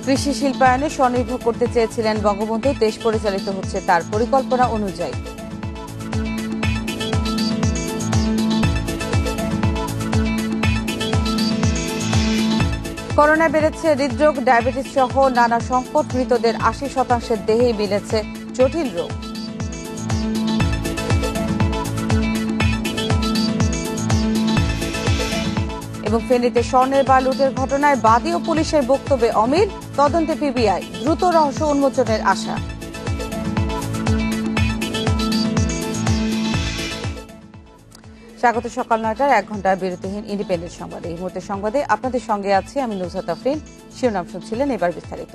কৃষি শিল্পায়নে স্বনির্ভর করতে চেয়েছিলেন বঙ্গবন্ধু, দেশ পরিচালিত হচ্ছে তার পরিকল্পনা অনুযায়ী। করোনা বেড়েছে হৃদরোগ, ডায়াবেটিস সহ নানা সংকট, মৃতদের ৮০% দেহেই মিলেছে জটিল রোগ। এবং ফেনীতে স্বর্ণের বার লুটের ঘটনায় বাদী ও পুলিশের বক্তব্যে অমিল, তদন্তে পিবিআই, দ্রুত রহস্য উন্মোচনের আশা। স্বাগত সকাল ৯টার ১ ঘন্টার বিরতিহীন ইন্ডিপেন্ডেন্ট সংবাদে। এই মুহূর্তে সংবাদে আপনাদের সঙ্গে আছি আমি নুসরাত আফরিন। শিরোনাম শুনছিলেন, এবার বিস্তারিত।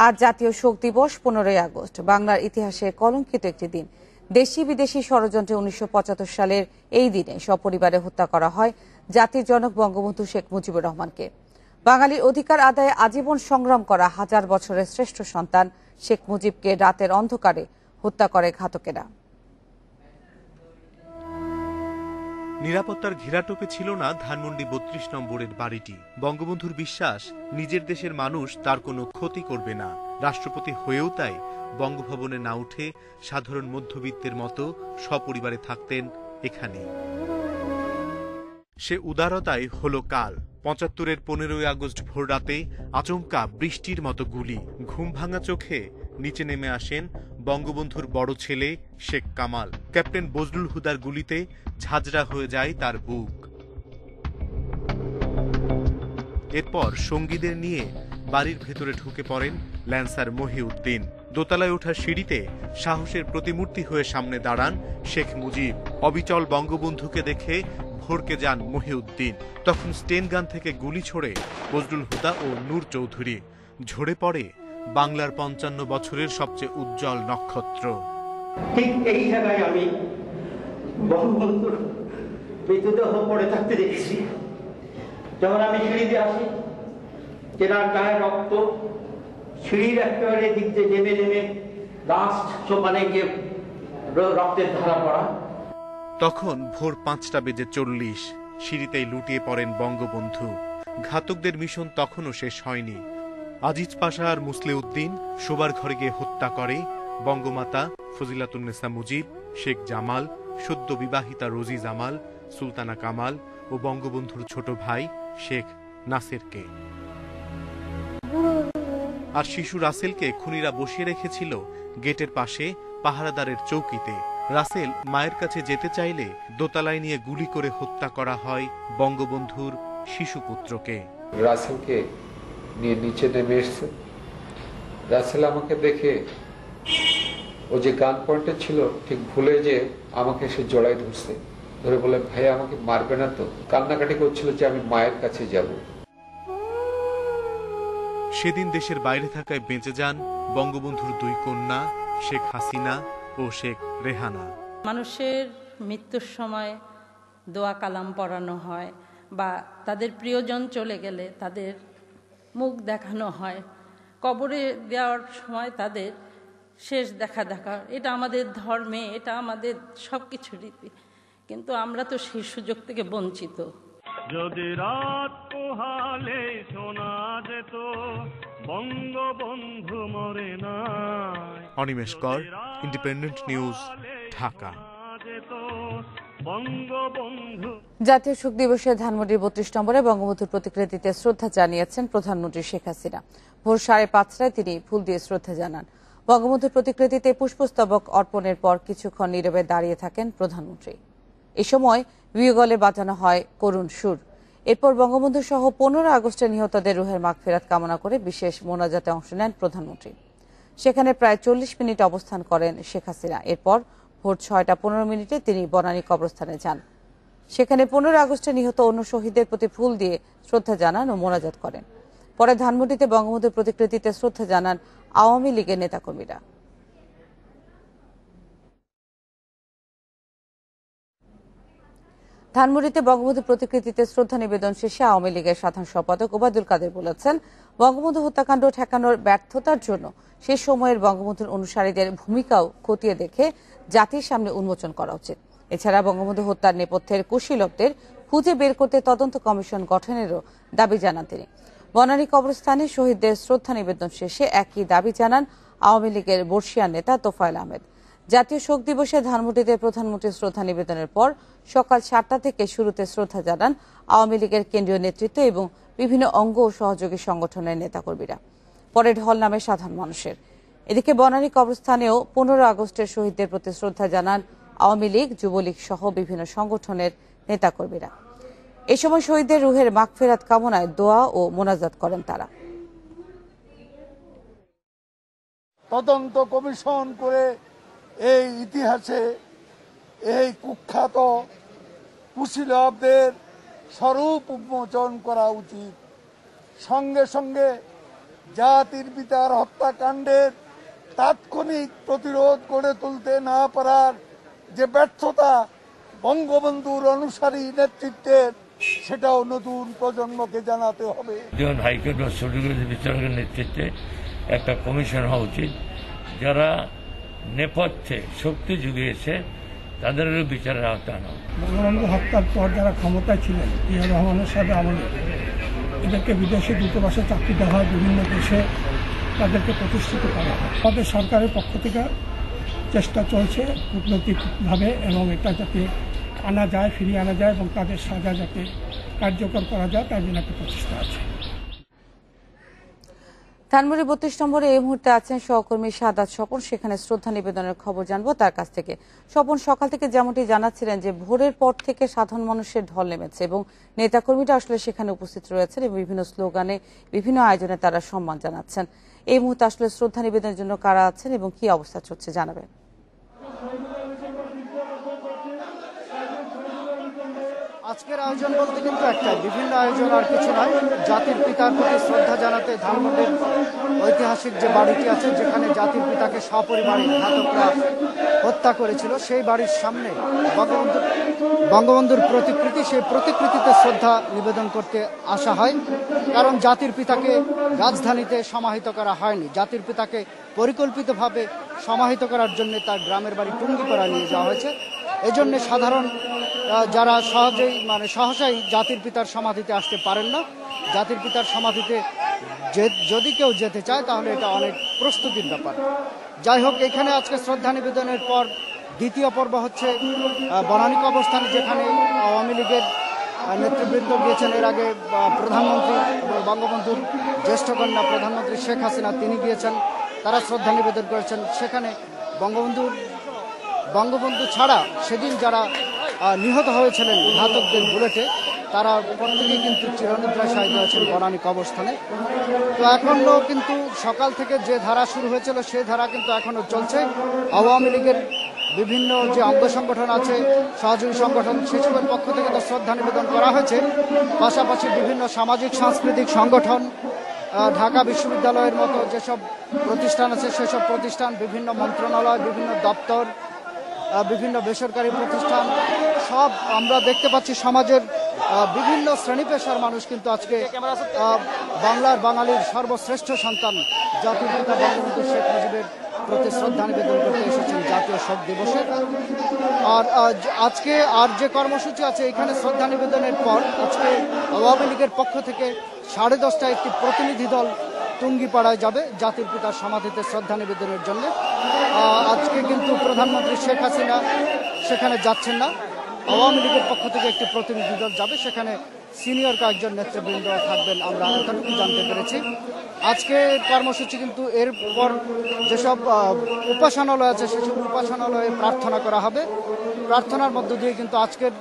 আজ জাতীয় শোক দিবস, ১৫ই আগস্ট। বাংলার ইতিহাসে কলঙ্কিত একটি দিন। দেশি বিদেশি ষড়যন্ত্রে ১৯৭৫ সালের এই দিনে সপরিবারে হত্যা করা হয় জাতির জনক বঙ্গবন্ধু শেখ মুজিবুর রহমানকে। বাঙালির অধিকার আদায়ে আজীবন সংগ্রাম করা হাজার বছরের শ্রেষ্ঠ সন্তান শেখ মুজিবকে রাতের অন্ধকারে হত্যা করে ঘাতকেরা। নিরাপত্তার ঘেরাটোপে ছিল না ধানমন্ডি ৩২ নম্বরের বাড়িটি। বঙ্গবন্ধুর বিশ্বাস, নিজের দেশের মানুষ তার কোনো ক্ষতি করবে না। রাষ্ট্রপতি হয়েও তাই বঙ্গভবনে না উঠে সাধারণ মধ্যবিত্তের মতো সপরিবারে থাকতেন এখানে। সে উদারতাই হলো কাল। ৭৫-এর ১৫ই আগস্ট ভোর রাতে আচমকা বৃষ্টির মতো গুলি। ঘুম ভাঙা চোখে নিচে নেমে আসেন বঙ্গবন্ধুর বড় ছেলে শেখ কামাল। ক্যাপ্টেন বজলুল হুদার গুলিতে ঝাঁঝরা হয়ে যায় তার বুক। এরপর সঙ্গীদের নিয়ে বাড়ির ভেতরে ঢুকে পড়েন ল্যান্সার মহিউদ্দিন। দোতলায় ওঠার সিঁড়িতে সাহসের প্রতিমূর্তি হয়ে সামনে দাঁড়ান শেখ মুজিব। অবিচল বঙ্গবন্ধুকে দেখে ভড়কে যান মহিউদ্দিন। তখন স্টেন গান থেকে গুলি ছোড়ে বজলুল হুদা ও নূর চৌধুরী। ঝরে পড়ে বাংলার ৫৫ বছরের সবচেয়ে উজ্জ্বল নক্ষত্র। ঠিক এই জায়গায় আমি বঙ্গবন্ধুর মৃতদেহ পড়ে থাকতে দেখেছি। যখন আমি সিঁড়িতে আসি, তেনার গায়ে রক্ত, সিঁড়ির একেবারে দিক দিয়ে নেমে নেমে লাস্ট সোপানে গিয়ে রক্তের ধারা পড়া। তখন ভোর ৫টা বেজে ৪০। সিঁড়িতেই লুটিয়ে পড়েন বঙ্গবন্ধু। ঘাতকদের মিশন তখনও শেষ হয়নি। আজিজ পাশা আর মুসলেউদ্দিন শোবার ঘরে গিয়ে হত্যা করে বঙ্গমাতা ফজিলাতুন্নেসা মুজিব, শেখ জামাল, সদ্য বিবাহিতা রোজি জামাল, সুলতানা কামাল ও বঙ্গবন্ধুর ছোট ভাই শেখ নাসেরকে। আর শিশু রাসেলকে খুনিরা বসিয়ে রেখেছিল গেটের পাশে পাহারাদারের চৌকিতে। রাসেল মায়ের কাছে যেতে চাইলে দোতলায় নিয়ে গুলি করে হত্যা করা হয় বঙ্গবন্ধুর শিশুপুত্রকে। রাসেলকে নিয়ে নিচে নেমে এসছে। রাসেল আমাকে দেখে, ও যে গান পয়েন্টে ছিল ঠিক ভুলে যে আমাকে সে জড়াই ধরছে, ধরে বলে, ভাই আমাকে মারবে না তো? কান্নাকাটি করছিল যে আমি মায়ের কাছে যাব। সেদিন দেশের বাইরে থাকায় বেঁচে যান বঙ্গবন্ধুর ২ কন্যা শেখ হাসিনা ও শেখ রেহানা। মানুষের মৃত্যুর সময় দোয়া কালাম পড়ানো হয় বা তাদের প্রিয়জন চলে গেলে তাদের মুখ দেখানো হয়, কবরে দেওয়ার সময় তাদের শেষ দেখা। এটা আমাদের ধর্মে, এটা আমাদের সব কিছু রীতি, কিন্তু আমরা তো সেই সুযোগ থেকে বঞ্চিত। যদি রাত পোহালে শোনা যেত বঙ্গবন্ধু মরে না। অনিমেষ কর, ইন্ডিপেন্ডেন্ট নিউজ, ঢাকা। জাতীয় শোক দিবসে ধানমন্ডির ৩২ নম্বরে বঙ্গবন্ধুর প্রতিকৃতিতে শ্রদ্ধা জানিয়েছেন প্রধানমন্ত্রী শেখ হাসিনা। ভোর ৫:৩০টায় তিনি ফুল দিয়ে শ্রদ্ধা জানান। বঙ্গবন্ধুর প্রতিকৃতিতে পুষ্পস্তবক অর্পণের পর কিছুক্ষণ নীরবে দাঁড়িয়ে থাকেন প্রধানমন্ত্রী। এ সময় বিয়োগলে বাজানো হয় করুণ সুর। এরপর বঙ্গবন্ধু সহ ১৫ আগস্টে নিহতদের রুহের মাগফিরাত কামনা করে বিশেষ মোনাজাতে অংশ নেন প্রধানমন্ত্রী। সেখানে প্রায় ৪০ মিনিট অবস্থান করেন শেখ হাসিনা। এরপর ভোর ৬টা১৫ তিনি বনানী কবরস্থানে যান। সেখানে ১৫ আগস্টে নিহত অন্য শহীদদের প্রতি ফুল দিয়ে শ্রদ্ধা জানান ও মোনাজাত করেন। পরে ধানমন্ডিতে বঙ্গবন্ধুর প্রতিকৃতিতে শ্রদ্ধা জানান আওয়ামী লীগের নেতাকর্মীরা। ধানমন্ডিতে বঙ্গবন্ধুর প্রতিকৃতিতে শ্রদ্ধা নিবেদন শেষে আওয়ামী লীগের সাধারণ সম্পাদক ওবায়দুল কাদের বলেছেন, বঙ্গবন্ধু হত্যাকাণ্ড ঠেকানোর ব্যর্থতার জন্য সে সময়ের বঙ্গবন্ধুর অনুসারীদের ভূমিকাও খতিয়ে দেখে জাতির সামনে উন্মোচন করা উচিত। এছাড়া বঙ্গবন্ধু হত্যার নেপথ্যের কুশীলবদের খুঁজে বের করতে তদন্ত কমিশন গঠনেরও দাবি জানান তিনি। বনানী কবরস্থানে শহীদদের শ্রদ্ধা নিবেদন শেষে একই দাবি জানান আওয়ামী লীগের বর্ষিয়ান নেতা তোফায়েল আহমেদ। জাতীয় শোক দিবসে ধানমন্ডিতে প্রধানমন্ত্রীর শ্রদ্ধা নিবেদনের পর সকাল 7টা থেকে শুরুতে শ্রদ্ধা জানান আওয়ামী লীগের কেন্দ্রীয় নেতৃত্ব এবং বিভিন্ন অঙ্গ ও সহযোগী সংগঠনের নেতাকর্মীরা। পরে ঢল নামে সাধারণ মানুষের। এদিকে বনানী কবরস্থানেও 15 আগস্টের শহীদদের প্রতি শ্রদ্ধা জানান আওয়ামী লীগ, যুবলীগ সহ বিভিন্ন সংগঠনের নেতাকর্মীরা। এ সময় শহীদদের রুহের মাগফিরাত কামনায় দোয়া ও মোনাজাত করেন তারা। তদন্ত কমিশন করে এই ইতিহাসে এই কুখ্যাত কুশীলবদের স্বরূপ উন্মোচন করা উচিত। সঙ্গে সঙ্গে জাতির পিতার হত্যাকাণ্ডের তাৎক্ষণিক প্রতিরোধ গড়ে তুলতে না পারার যে ব্যর্থতা বঙ্গবন্ধুর অনুসারী নেতৃত্বের, সেটাও নতুন প্রজন্মকে জানাতে হবে। হাইকোর্ট বা সুপ্রিম বিচারকের নেতৃত্বে একটা কমিশন হওয়া উচিত, যারা নেপথ্যে শক্তি জুগিয়েছে তাদেরও বিচারের আওতায় আনা। বঙ্গবন্ধু হত্যার পর যারা ক্ষমতায় ছিলেন, জিয়া রহমানের সাথে আমলে এদেরকে বিদেশে দূতাবাসে চাকরি দেওয়া হয়, বিভিন্ন দেশে তাদেরকে প্রতিষ্ঠিত করা হয়। আমাদের সরকারের পক্ষ থেকে চেষ্টা চলছে কূটনৈতিকভাবে, এবং এটা যাতে আনা যায়, ফিরিয়ে আনা যায় এবং তাদের সাজা যাতে কার্যকর করা যায় তার জন্য একটা প্রচেষ্টা আছে। ধানমন্ডি 32 নম্বরে এই মুহূর্তে আছেন সহকর্মী সাদাত স্বপন। সেখানে শ্রদ্ধা নিবেদনের খবর জানবো তার কাছ থেকে। স্বপন, সকাল থেকে যেমনটি জানাচ্ছিলেন যে ভোরের পর থেকে সাধারণ মানুষের ঢল নেমেছে এবং নেতাকর্মীরা আসলে সেখানে উপস্থিত রয়েছেন এবং বিভিন্ন স্লোগানে, বিভিন্ন আয়োজনে তারা সম্মান জানাচ্ছেন। এই মুহূর্তে আসলে শ্রদ্ধা নিবেদনের জন্য কারা আছেন এবং কি অবস্থা চলছে জানাবেন। আজকের আয়োজন বলতে কিন্তু একটা বিভিন্ন আয়োজন, আর কিছু নয়। জাতির পিতার প্রতি শ্রদ্ধা জানাতে ধানমন্ডির ঐতিহাসিক যে বাড়িটি আছে, যেখানে জাতির পিতাকে সপরিবারে ঘাতকরা হত্যা করেছিল, সেই বাড়ির সামনে বঙ্গবন্ধুর প্রতিকৃতি, সেই প্রতিকৃতিতে শ্রদ্ধা নিবেদন করতে আসা হয়। কারণ জাতির পিতাকে রাজধানীতে সমাহিত করা হয়নি, জাতির পিতাকে পরিকল্পিতভাবে সমাহিত করার জন্য তার গ্রামের বাড়ি টুঙ্গিপাড়া নিয়ে যাওয়া হয়েছে। এজন্য সাধারণ যারা সহসাই জাতির পিতার সমাধিতে আসতে পারেন না, জাতির পিতার সমাধিতে যদি কেউ যেতে চায় তাহলে এটা অনেক প্রস্তুতির ব্যাপার। যাই হোক, এখানে আজকে শ্রদ্ধা নিবেদনের পর দ্বিতীয় পর্ব হচ্ছে বনানী কবরস্থানে, যেখানে আওয়ামী লীগের নেতৃবৃন্দ গিয়েছেন। এর আগে প্রধানমন্ত্রী এবং বঙ্গবন্ধুর জ্যেষ্ঠ কন্যা প্রধানমন্ত্রী শেখ হাসিনা তিনি গিয়েছেন, তারা শ্রদ্ধা নিবেদন করেছেন। সেখানে বঙ্গবন্ধু ছাড়া সেদিন যারা নিহত হয়েছিলেন ঘাতকদের বুলেটে, তারা প্রত্যেকেই কিন্তু চিরনিদ্রায় শায়িত হয়েছেন বনানী কবরস্থানে। তো এখনও কিন্তু সকাল থেকে যে ধারা শুরু হয়েছিল সেই ধারা কিন্তু এখনও চলছে। আওয়ামী লীগের বিভিন্ন যে অঙ্গ সংগঠন আছে, সহযোগী সংগঠন, সেসবের পক্ষ থেকে তো শ্রদ্ধা নিবেদন করা হয়েছে। পাশাপাশি বিভিন্ন সামাজিক সাংস্কৃতিক সংগঠন, ঢাকা বিশ্ববিদ্যালয়ের মতো যেসব প্রতিষ্ঠান আছে সেসব প্রতিষ্ঠান, বিভিন্ন মন্ত্রণালয়, বিভিন্ন দপ্তর, বিভিন্ন বেসরকারি প্রতিষ্ঠান, সব আমরা দেখতে পাচ্ছি সমাজের বিভিন্ন শ্রেণী পেশার মানুষ কিন্তু আজকে বাংলার বাঙালির সর্বশ্রেষ্ঠ সন্তান জাতির পিতা বঙ্গবন্ধু শেখ মুজিবের প্রতি শ্রদ্ধা নিবেদন করতে এসেছেন জাতীয় শোক দিবসে। আর আজকে আর যে কর্মসূচি আছে, এখানে শ্রদ্ধা নিবেদনের পর আজকে আওয়ামী লীগের পক্ষ থেকে 10:30টায় একটি প্রতিনিধি দল টুঙ্গিপাড়ায় যাবে জাতির পিতার সমাধিতে শ্রদ্ধা নিবেদনের জন্য। আজকে কিন্তু প্রধানমন্ত্রী শেখ হাসিনা সেখানে যাচ্ছেন না, আওয়ামী লীগের পক্ষ থেকে একটি প্রতিনিধি দল যাবে, সেখানে সিনিয়র কয়েকজন নেতৃবৃন্দ থাকবেন, আমরা এতটুকু জানতে পেরেছি। আজকে কর্মসূচি কিন্তু এরপর যেসব উপাসনালয় আছে সেসব উপাসনালয়ে প্রার্থনা করা হবে। প্রার্থনার মধ্য দিয়ে কিন্তু আজকের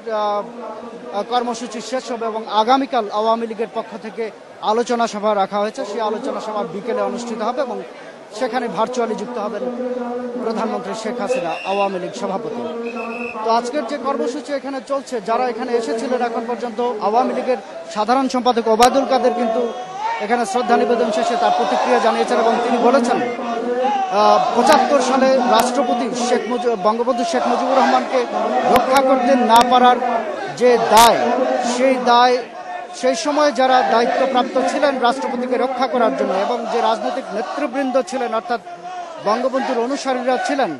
কর্মসূচি শেষ হবে এবং আগামীকাল আওয়ামী লীগের পক্ষ থেকে আলোচনা সভা রাখা হয়েছে, সেই আলোচনা সভা বিকেলে অনুষ্ঠিত হবে এবং সেখানে ভার্চুয়ালি যুক্ত হবেন প্রধানমন্ত্রী শেখ হাসিনা, আওয়ামী লীগ সভাপতি। তো আজকের যে কর্মসূচি এখানে চলছে, যারা এখানে এসেছিলেন এখন পর্যন্ত, আওয়ামী লীগের সাধারণ সম্পাদক ওবায়দুল কাদের কিন্তু এখানে শ্রদ্ধা নিবেদন শেষে তার প্রতিক্রিয়া জানিয়েছেন এবং তিনি বলেছেন ৭৫ সালে রাষ্ট্রপতি বঙ্গবন্ধু শেখ মুজিবুর রহমানকে রক্ষা করতে না পারার যে দায়, সেই দায় সেই সময় যারা দায়িত্বপ্রাপ্ত ছিলেন রাষ্ট্রপতিকে রক্ষা করার জন্য এবং যে রাজনৈতিক নেতৃবৃন্দ ছিলেন অর্থাৎ বঙ্গবন্ধুর অনুসারীরা ছিলেন,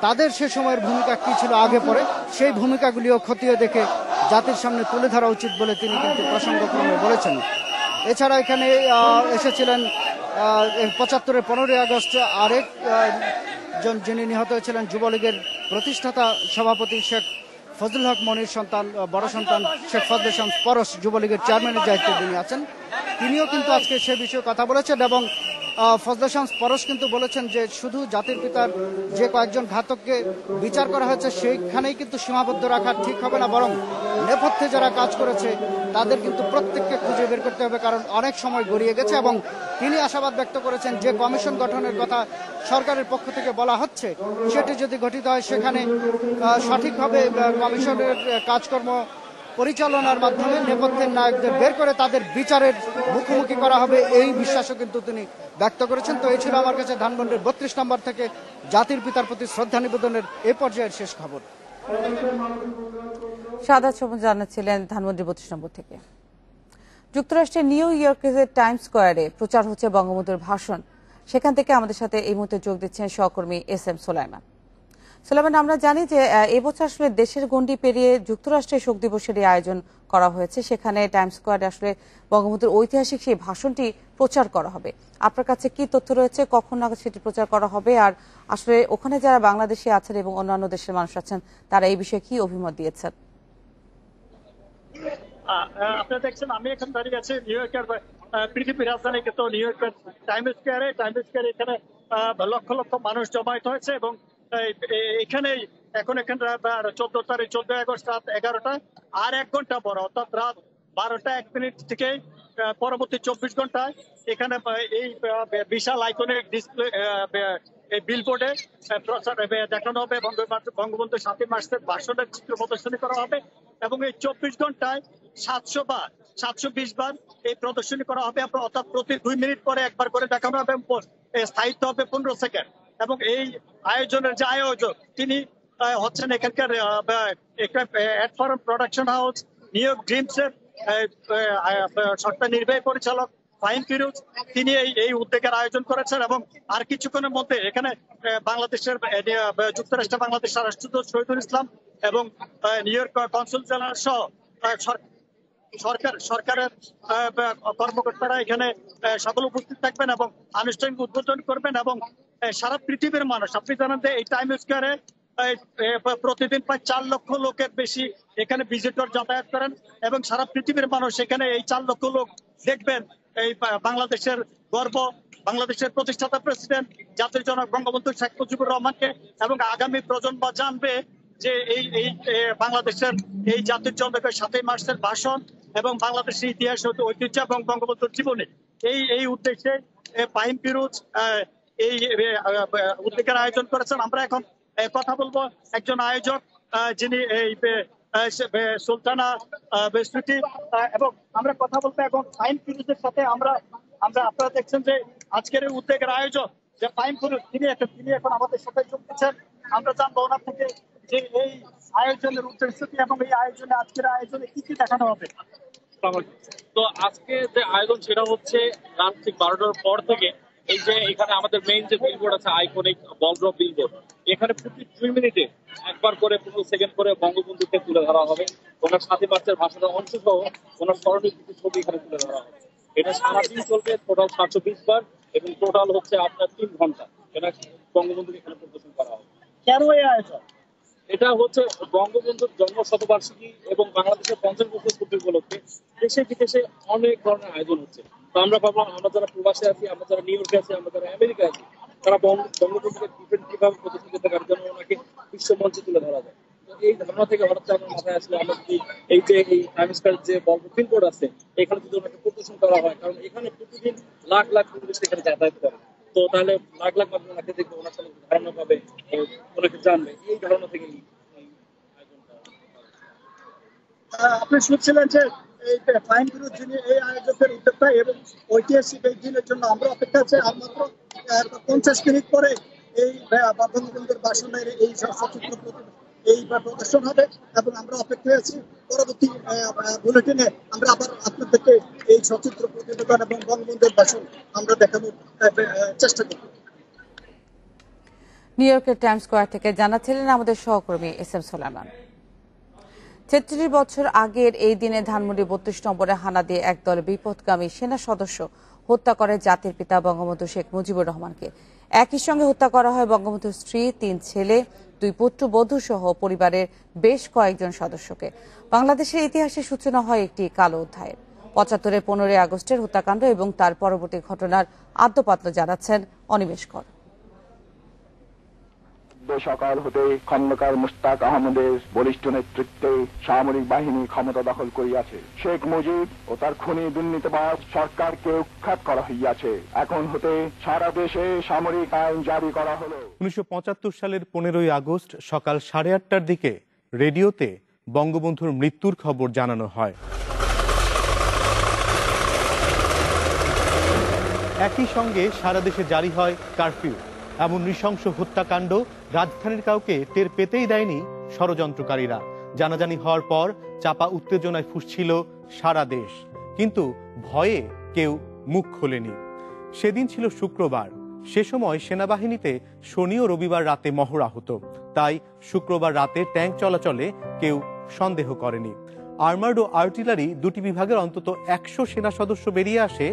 তাদের সে সময়ের ভূমিকা কী ছিল আগে পরে, সেই ভূমিকাগুলিও খতিয়ে দেখে জাতির সামনে তুলে ধরা উচিত বলে তিনি কিন্তু প্রসঙ্গক্রমে বলেছেন। এছাড়া এখানে এসেছিলেন 75-এর 15ই আগস্ট আরেক যিনি নিহত হয়েছিলেন যুবলীগের প্রতিষ্ঠাতা সভাপতি শেখ ফজলুল হক মনির সন্তান, বড় সন্তান শেখ ফজলুল শামস পরশ, যুবলীগের চেয়ারম্যানের দায়িত্বে যিনি আছেন, তিনিও কিন্তু আজকে সে বিষয়ে কথা বলেছেন। এবং ফজলুল শামস পরশ কিন্তু বলেছেন যে শুধু জাতির পিতার যে কয়েকজন ঘাতককে বিচার করা হয়েছে সেইখানেই কিন্তু সীমাবদ্ধ রাখা ঠিক হবে না, বরং নেপথ্যে যারা কাজ করেছে তাদের কিন্তু প্রত্যেককে খুঁজে বের করতে হবে, কারণ অনেক সময় গড়িয়ে গেছে। এবং তিনি আশাবাদ ব্যক্ত করেছেন যে কমিশন গঠনের কথা সরকারের পক্ষ থেকে বলা হচ্ছে, সেটি যদি গঠিত হয় সেখানে সঠিকভাবে কমিশনের কাজকর্ম পরিচালনার মাধ্যমে নেপথ্যের নায়কদের বের করে তাদের বিচারের মুখোমুখি করা হবে, এই বিশ্বাসও কিন্তু তিনি ব্যক্ত করেছেন। তো এই ছিল আমার কাছে ধানমন্ডির 32 নম্বর থেকে জাতির পিতার প্রতি শ্রদ্ধা নিবেদনের এ পর্যায়ের শেষ খবর। সাদাত সুমন জানাচ্ছিলেন ধানমন্ডি 32 নম্বর থেকে। যুক্তরাষ্ট্রের নিউ ইয়র্কের টাইমস স্কোয়ারে প্রচার হচ্ছে বঙ্গবন্ধুর ভাষণ। সেখান থেকে আমাদের সাথে এই মুহূর্তে যোগ দিচ্ছেন সহকর্মী SM সোলাইমান। সোলাইমান, আমরা জানি যে এবছর আসলে দেশের গণ্ডি পেরিয়ে যুক্তরাষ্ট্রের শোক দিবসের আয়োজন করা হয়েছে। সেখানে টাইমস স্কোয়ারে আসলে বঙ্গবন্ধুর ঐতিহাসিক সেই ভাষণটি প্রচার করা হবে। আপনার কাছে কি তথ্য রয়েছে, কখন নাগাদ সেটি প্রচার করা হবে, আর আসলে ওখানে যারা বাংলাদেশি আছেন এবং অন্যান্য দেশের মানুষ আছেন তারা এই বিষয়ে কি অভিমত দিয়েছেন? আপনারা দেখছেন আমি এখন দাঁড়িয়ে আছি নিউ ইয়র্কের পৃথিবীর রাজধানী কিন্তু নিউ ইয়র্কের টাইমস স্কোয়ারে এখানে লক্ষ লক্ষ মানুষ জমায়েত হয়েছে এবং এখানে 14 আগস্ট রাত 11টা আর 1 ঘন্টা পর অর্থাৎ রাত 12টা 1 মিনিট থেকে পরবর্তী 24 ঘন্টায় এখানে এই বিশাল আইকনিক ডিসপ্লে বিলবোর্ডে দেখানো হবে বঙ্গবন্ধু 7 মার্চের ভাষণের চিত্র প্রদর্শনী করা হবে এবং এই 24 ঘন্টায় 720 বার এই প্রদর্শনী করা হবে, অর্থাৎ প্রতি 2 মিনিট পরে একবার করে দেখানো হবে, স্থায়িত্ব হবে 15 সেকেন্ড। এবং এই আয়োজনের যে আয়োজক তিনি হচ্ছেন এখানকার এডফর্ম production house New York dreams এর সরকার নির্বাহী পরিচালক ফাহিম ফিরোজ, তিনি এই উদ্যোগের আয়োজন করেছেন। এবং আর কিছুক্ষণের মধ্যে এখানে যুক্তরাষ্ট্রের বাংলাদেশের রাষ্ট্রদূত শহীদুল ইসলাম এবং নিউ ইয়র্ক কনসুল জেনারেল সহ সরকারের কর্মকর্তারা এখানে সকল উপস্থিত থাকবেন এবং আনুষ্ঠানিক উদ্বোধন করবেন। এবং সারা পৃথিবীর মানুষ, আপনি জানেন যে এই টাইমস স্কোয়ারে প্রতিদিন প্রায় 4 লক্ষ লোকের বেশি এখানে ভিজিটর যাতায়াত করেন এবং সারা পৃথিবীর মানুষ এখানে এই 4 লক্ষ লোক দেখবেন এই বাংলাদেশের গর্ব, বাংলাদেশের প্রতিষ্ঠাতা প্রেসিডেন্ট জাতির জনক বঙ্গবন্ধু শেখ মুজিবুর রহমানকে। এবং আগামী প্রজন্ম জানবে যে এই বাংলাদেশের এই জাতির জনকের 7 মার্চের ভাষণ এবং বাংলাদেশের ইতিহাস ঐতিহ্য এবং বঙ্গবন্ধুর জীবনী, এই উদ্দেশ্যে ফাহিম ফিরোজ এই উদ্যোগের আয়োজন করেছেন। আমরা এখন কথা বলবো একজন আয়োজক যিনি এই সুলতানা বেস্তুতি, এবং আমরা কথা বলবো এখন ফাহিম ফিরোজের সাথে। আপনারা দেখছেন যে আজকের এই উদ্যোগের আয়োজক যে ফাহিম ফিরোজ, তিনি এখন আমাদের সাথে যোগ দিচ্ছেন। আমরা জানবো ওনার থেকে যে এই আয়োজনের উদ্দেশ্য কি এবং এই আয়োজনে আজকের আয়োজনে কি কি দেখানো হবে। তো আজকে যে আয়োজন সেটা হচ্ছে রাত ঠিক 12টার পর থেকে এই যে এখানে আমাদের মেইন যে বিলবোর্ড আছে আইকনিক বলড্রপ বিলবোর্ড, এখানে প্রতি 2 মিনিটে একবার করে 15 সেকেন্ড করে বঙ্গবন্ধুকে তুলে ধরা হবে। ওনার 7 মার্চের ভাষণের অংশ সহ ওনার স্মরণীয় কিছু ছবি এখানে তুলে ধরা হবে। এটা সারাদিন চলবে, টোটাল 720 বার এবং টোটাল হচ্ছে আপনার 3 ঘন্টা এটা বঙ্গবন্ধুকে এখানে প্রদর্শন করা হবে। কেন এই আয়োজন? এটা হচ্ছে বঙ্গবন্ধুর জন্ম শতবার্ষিকী এবং বাংলাদেশের 50 বছর পূর্তি উপলক্ষে দেশে বিদেশে অনেক ধরনের আয়োজন হচ্ছে। তো আমরা ভাবলাম আমরা যারা প্রবাসে আছি, আমরা যারা নিউ ইয়র্কে আছি, আমরা যারা আমেরিকা আছি, তারা বঙ্গবন্ধুকে ডিফারেন্ট কিভাবে প্রদর্শন করতে পারে যেন ওনাকে বিশ্ব মঞ্চে তুলে ধরা যায়। তো এই ধারণা থেকে হঠাৎ আমার মাথায় আসলে আমরা যদি এই যে এই টাইমস স্কয়ার যে বিলবোর্ড আছে এখানে যদি ওনাকে প্রদর্শন করা হয়, কারণ এখানে প্রতিদিন লাখ লাখ মানুষ এখানে যাতায়াত করে, তো তাহলে লাখ লাখ মানুষ ওনাকে দেখবে, ওনার সাথে ধারণা পাবে, ওনাকে জানবে। এই ধারণা থেকে আপনি শুনছিলেন যে এই ফাহিম ফিরোজ যিনি এই আয়োজকের উদ্যোক্তা এবং ঐতিহাসিক এই দিনের জন্য আমরা অপেক্ষা আছি। আর মাত্র 50 মিনিট পরে এই বঙ্গবন্ধুর ভাষণের এই সচিত্র এই প্রদর্শন হবে এবং আমরা অপেক্ষায় আছি পরবর্তী বুলেটিনে আমরা আবার আপনাদেরকে এই সচিত্র প্রতিবেদন এবং বঙ্গবন্ধুর ভাষণ আমরা দেখানোর চেষ্টা করব। নিউ ইয়র্কের টাইমস স্কোয়ার থেকে জানাচ্ছিলেন আমাদের সহকর্মী SM সোলাইমান। ৩৬ বছর আগের এই দিনে ধানমন্ডি ৩২ নম্বরে হানা দিয়ে একদল বিপদগামী সেনা সদস্য হত্যা করে জাতির পিতা বঙ্গবন্ধু শেখ মুজিবুর রহমানকে। একই সঙ্গে হত্যা করা হয় বঙ্গবন্ধুর স্ত্রী, ৩ ছেলে, 2 পুত্রবধূ সহ পরিবারের বেশ কয়েকজন সদস্যকে। বাংলাদেশের ইতিহাসে সূচনা হয় একটি কালো অধ্যায়ের। ৭৫-এর 15ই আগস্টের হত্যাকাণ্ড এবং তার পরবর্তী ঘটনার আদ্যপাত্র জানাচ্ছেন অনিমেষ কর। সকাল হতে খন্দকার মুশতাক আহমদের বলিষ্ঠ নেতৃত্বে সামরিক বাহিনী ক্ষমতা দখল করিয়াছে। শেখ মুজিব ও তার খুনি দুর্নীতিবাজ সরকারকে উৎখাত করা হইয়াছে। এখন হতে সারা দেশে সামরিক আইন জারি করা হলো। 1975 সালের 15ই আগস্ট সকাল 8:30টার দিকে রেডিওতে বঙ্গবন্ধুর মৃত্যুর খবর জানানো হয়। একই সঙ্গে সারা দেশে জারি হয় কারফিউ। এমন নৃশংস হত্যাকাণ্ড রাজধানীর কাউকে টের পেতেই দেয়নি ষড়যন্ত্রকারীরা। জানাজানি হওয়ার পর চাপা উত্তেজনায় ফুঁসছিল সারা দেশ, কিন্তু ভয়ে কেউ মুখ খোলেনি। সেদিন ছিল শুক্রবার। সে সময় সেনাবাহিনীতে শনি ও রবিবার রাতে মহড়া হতো, তাই শুক্রবার রাতে ট্যাঙ্ক চলাচলে কেউ সন্দেহ করেনি। আর্মার্ড ও আর্টিলারি দুটি বিভাগের অন্তত 100 সেনা সদস্য বেরিয়ে আসে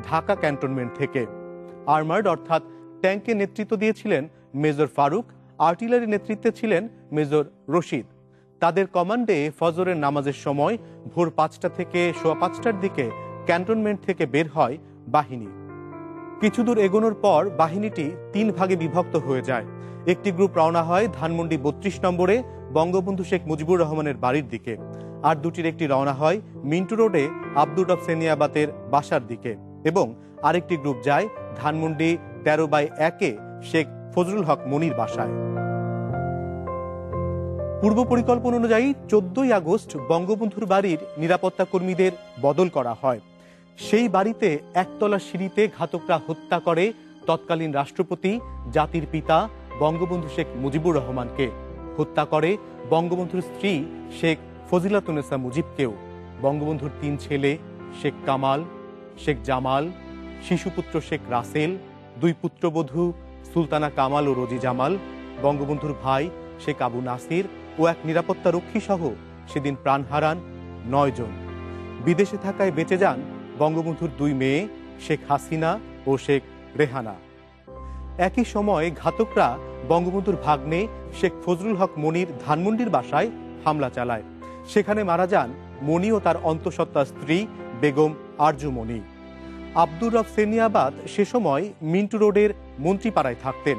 ঢাকা ক্যান্টনমেন্ট থেকে। আর্মার্ড অর্থাৎ ট্যাঙ্কে নেতৃত্ব দিয়েছিলেন মেজর ফারুক, আর্টিলারি নেতৃত্বে ছিলেন মেজর রশিদ। তাদের কমান্ডে ফজরের নামাজের সময় ভোর 5টা থেকে সোয়া 5টার দিকে ক্যান্টনমেন্ট থেকে বের হয় বাহিনী। কিছু দূর এগোনোর পর বাহিনীটি 3 ভাগে বিভক্ত হয়ে যায়। একটি গ্রুপ রওনা হয় ধানমন্ডি 32 নম্বরে বঙ্গবন্ধু শেখ মুজিবুর রহমানের বাড়ির দিকে, আর দুটির একটি রওনা হয় মিন্টু রোডে আব্দুর রব সেনিয়াবাতের বাসার দিকে, এবং আরেকটি গ্রুপ যায় ধানমন্ডি 13/1-এ শেখ ফজলুল হক মনির বাসায়। পূর্ব পরিকল্পনা অনুযায়ী 14ই আগস্ট বঙ্গবন্ধুর বাড়ির নিরাপত্তা কর্মীদের বদল করা হয়। সেই বাড়িতে একতলা সিঁড়িতে ঘাতকরা হত্যা করে তৎকালীন রাষ্ট্রপতি, জাতির পিতা বঙ্গবন্ধু শেখ মুজিবুর রহমানকে। হত্যা করে বঙ্গবন্ধুর স্ত্রী শেখ ফজিলাতুন্নেসা মুজিবকেও। বঙ্গবন্ধুর 3 ছেলে শেখ কামাল, শেখ জামাল, শিশুপুত্র শেখ রাসেল, 2 পুত্রবধূ সুলতানা কামাল ও রোজি জামাল, বঙ্গবন্ধুর ভাই শেখ আবু নাসির ও এক নিরাপত্তা রক্ষী সহ সেদিন প্রাণ হারান 9 জন। বিদেশে থাকায় বেঁচে যান বঙ্গবন্ধুর 2 মেয়ে শেখ হাসিনা ও শেখ রেহানা। একই সময় ঘাতকরা বঙ্গবন্ধুর ভাগ্নে শেখ ফজলুল হক মনির ধানমন্ডির বাসায় হামলা চালায়। সেখানে মারা যান মনি ও তার অন্তঃসত্ত্বা স্ত্রী বেগম আরজু মনি। আব্দুর রব সেনিয়াবাত সে সময় মিন্টু রোডের মন্ত্রীপাড়ায় থাকতেন।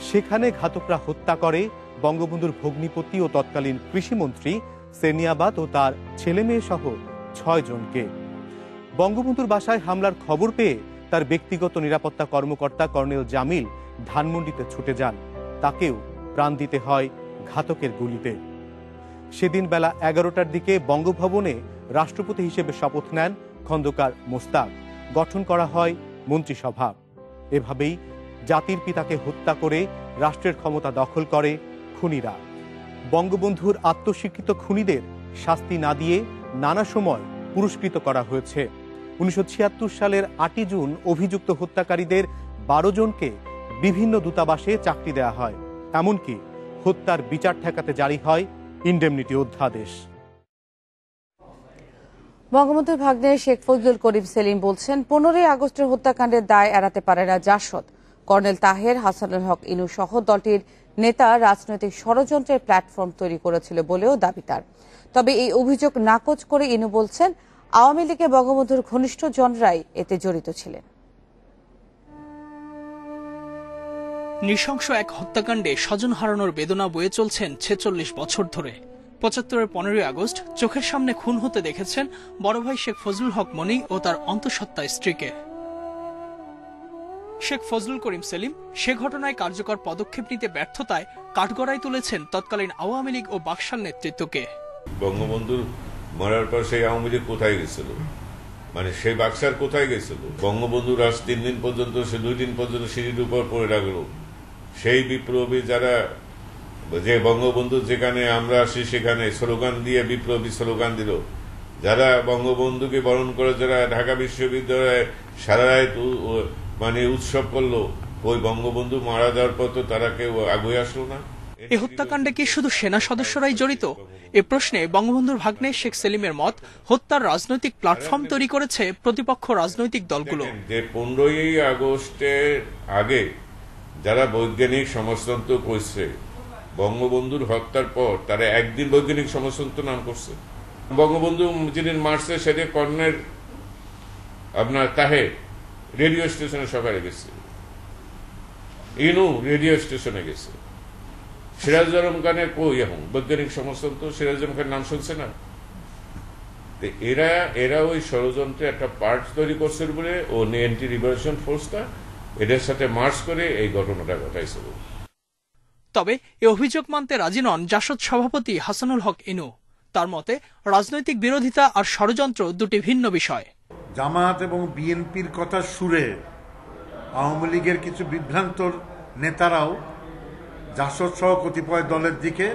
সেখানে ঘাতকরা হত্যা করে বঙ্গবন্ধুর ভগ্নিপতি ও তৎকালীন কৃষিমন্ত্রী সেনিয়াবাত ও তার ছেলে মেয়ে সহ 6 জনকে। বঙ্গবন্ধুর বাসায় হামলার খবর পেয়ে তার ব্যক্তিগত নিরাপত্তা কর্মকর্তা কর্নেল জামিল ধানমন্ডিতে ছুটে যান। তাকেও প্রাণ দিতে হয় ঘাতকের গুলিতে। সেদিন বেলা 11টার দিকে বঙ্গভবনে রাষ্ট্রপতি হিসেবে শপথ নেন খন্দকার মোস্তাক। গঠন করা হয় মন্ত্রিসভা। এভাবেই জাতির পিতাকে হত্যা করে রাষ্ট্রের ক্ষমতা দখল করে খুনিরা। বঙ্গবন্ধুর আত্মস্বীকৃত খুনিদের শাস্তি না দিয়ে নানা সময় পুরস্কৃত করা হয়েছে। 1976 সালের 8ই জুন অভিযুক্ত হত্যাকারীদের 12 জনকে বিভিন্ন দূতাবাসে চাকরি দেওয়া হয়। এমনকি হত্যার বিচার ঠেকাতে জারি হয় ইনডেমনিটি অধ্যাদেশ। বঙ্গবন্ধুর ভাগ্নে শেখ ফজলুল করিম সেলিম বলছেন, 15ই আগস্টের হত্যাকাণ্ডের দায় এড়াতে পারে না জাসদ। কর্নেল তাহের, হাসানুল হক ইনু সহ দলটির নেতা রাজনৈতিক ষড়যন্ত্রের প্ল্যাটফর্ম তৈরি করেছিল বলেও দাবি তার। তবে এই অভিযোগ নাকচ করে ইনু বলছেন, আওয়ামী লীগে বঙ্গবন্ধুর ঘনিষ্ঠ জনরাই এতে জড়িত ছিলেন। নৃশংস এক হত্যাকাণ্ডে স্বজন হারানোর বেদনা বয়ে চলছেন 46 বছর ধরে। 75-এর 15ই আগস্ট চোখের সামনে খুন হতে দেখেছেন বড় ভাই শেখ ফজলুল হক মনি ও তার অন্তঃসত্ত্বা স্ত্রীকে। শেখ ফজলুল করিম সেলিম সে ঘটনায় কার্যকর পদক্ষেপ নিতে ব্যর্থতায় কাঠগড়ায় তুলেছেন তৎকালীন আওয়ামী লীগ ও বাকশাল নেতৃত্বকে। বঙ্গবন্ধুর মরার পর সেই আওয়ামী লীগ কোথায় গেছিল, মানে সেই বাকশাল কোথায় গেছিল? বঙ্গবন্ধুর আজ 3 দিন পর্যন্ত, সে 2 দিন পর্যন্ত সিঁড়ির উপর পড়ে রাখলো। সেই বিপ্লবী যারা, যে বঙ্গবন্ধু যেখানে আমরা আসি সেখানে স্লোগান দিয়ে বিপ্লবী স্লোগান দিল, যারা বঙ্গবন্ধুকে বরণ করে, যারা ঢাকা বিশ্ববিদ্যালয়ে সারা রাত মানে উৎসব করলো, ওই বঙ্গবন্ধু মারা যাওয়ার পর তো তারা কেউ আগুয়ে আসলো না। এ হত্যাকাণ্ডে কি শুধু সেনা সদস্যরাই জড়িত? এ প্রশ্নে বঙ্গবন্ধুর ভাগ্নে শেখ সেলিমের মত, হত্যার রাজনৈতিক প্ল্যাটফর্ম তৈরি করেছে প্রতিপক্ষ রাজনৈতিক দলগুলো। যে 15ই আগস্টের আগে যারা বৈজ্ঞানিক সমাজতন্ত্র করছে, বঙ্গবন্ধুর হত্যার পর তারা একদিন বৈজ্ঞানিক সমাজতন্ত্র নাম করছে। বঙ্গবন্ধু যেদিন মারছে সেদিন কর্নেল আপনার তাহে রেডিও স্টেশনে সকালে গেছে, ইনু রেডিও স্টেশনে গেছে। সিরাজ আলম খানের কই এখন বৈজ্ঞানিক সমাজতন্ত্র? সিরাজ আলম খান নাম শুনছে না? এরা ওই ষড়যন্ত্রে একটা পার্ট তৈরি করছে বলে ও এন্টি লিবারেশন ফোর্সটা এদের সাথে মার্চ করে এই ঘটনাটা ঘটাইছিল। তবে এ অভিযোগ মানতে রাজি নন জাসদ সভাপতি হাসানুল হক ইনু। তার মতে রাজনৈতিক বিরোধিতা আর ষড়যন্ত্র দুটি ভিন্ন বিষয়। জামায়াত এবং বিএনপির কথা সুরে আওয়ামী লীগের কিছু বিভ্রান্ত নেতারাও জাসদ সহ কতিপয় দলের দিকে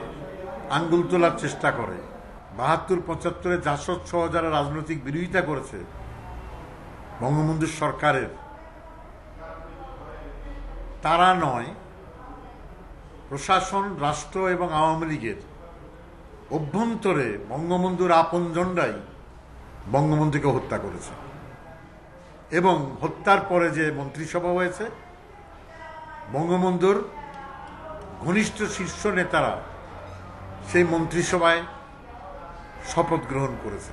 আঙ্গুল তোলার চেষ্টা করে। ৭২-৭৫ জাসদ সহ যারা রাজনৈতিক বিরোধিতা করেছে বঙ্গবন্ধু সরকারের, তারা নয়, প্রশাসন, রাষ্ট্র এবং আওয়ামী লীগের অভ্যন্তরে বঙ্গবন্ধুর আপনজনরাই বঙ্গবন্ধুকে হত্যা করেছে। এবং হত্যার পরে যে মন্ত্রিসভা হয়েছে, বঙ্গবন্ধুর ঘনিষ্ঠ শীর্ষ নেতারা সেই মন্ত্রিসভায় শপথ গ্রহণ করেছে।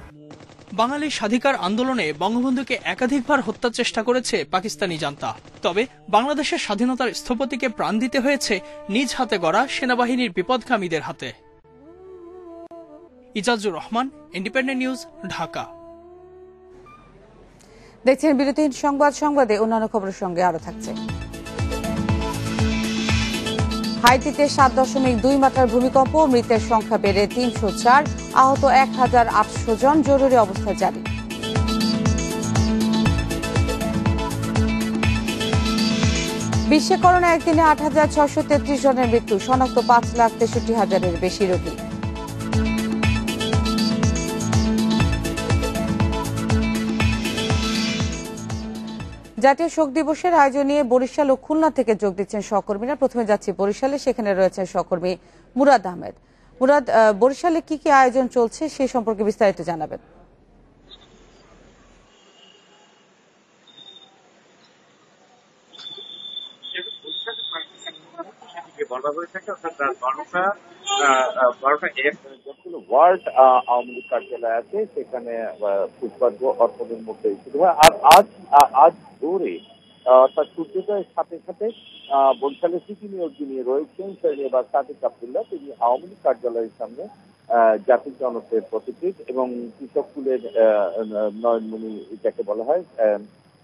বাঙালি স্বাধিকার আন্দোলনে বঙ্গবন্ধুকে একাধিকবার হত্যার চেষ্টা করেছে পাকিস্তানি জান্তা। তবে বাংলাদেশের স্বাধীনতার স্থপতিকে প্রাণ দিতে হয়েছে নিজ হাতে গড়া সেনাবাহিনীর বিপদগামীদের হাতে। Ijazur Rahman, independent news, Dhaka. দেখছেন বিরতিহীন সংবাদ। সংবাদে অন্যান্য খবরের সঙ্গে আরো থাকছে। হাইতিতে 7.2 মাত্রার ভূমিকম্প, মৃতের সংখ্যা বেড়ে 304, আহত 1800 জন, জরুরি অবস্থা জারি। বিশ্বে করোনা একদিনে 8,633 জনের মৃত্যু, শনাক্ত 5,63,000-এর বেশি রোগী। জাতীয় শোক দিবসের আয়োজনে বরিশাল ও খুলনা থেকে যোগ দিচ্ছেন সহকর্মীরা। প্রথমে যাচ্ছি বরিশালে, সেখানে রয়েছেন সহকর্মী মুরাদ আহমেদ। মুরাদ, বরিশালে কি কি আয়োজন চলছে সেই সম্পর্কে বিস্তারিত জানাবেন। ওয়ার্ল্ড আওয়ামী লীগ কার্যালয় আছে, সেখানে পুষ্পার্ঘ্য অর্পণের মধ্যে শুরু হয়। আর আজ ভোরে অর্থাৎ সূর্যোদয়ের সাথে সাথে বরিশালের সিটি মেয়র যিনি রয়েছেন বা সাদিক আব্দুল্লাহ, তিনি আওয়ামী লীগ কার্যালয়ের সামনে জাতির জনকের প্রতীক এবং কৃষক কুলের নয়নমণি যাকে বলা হয়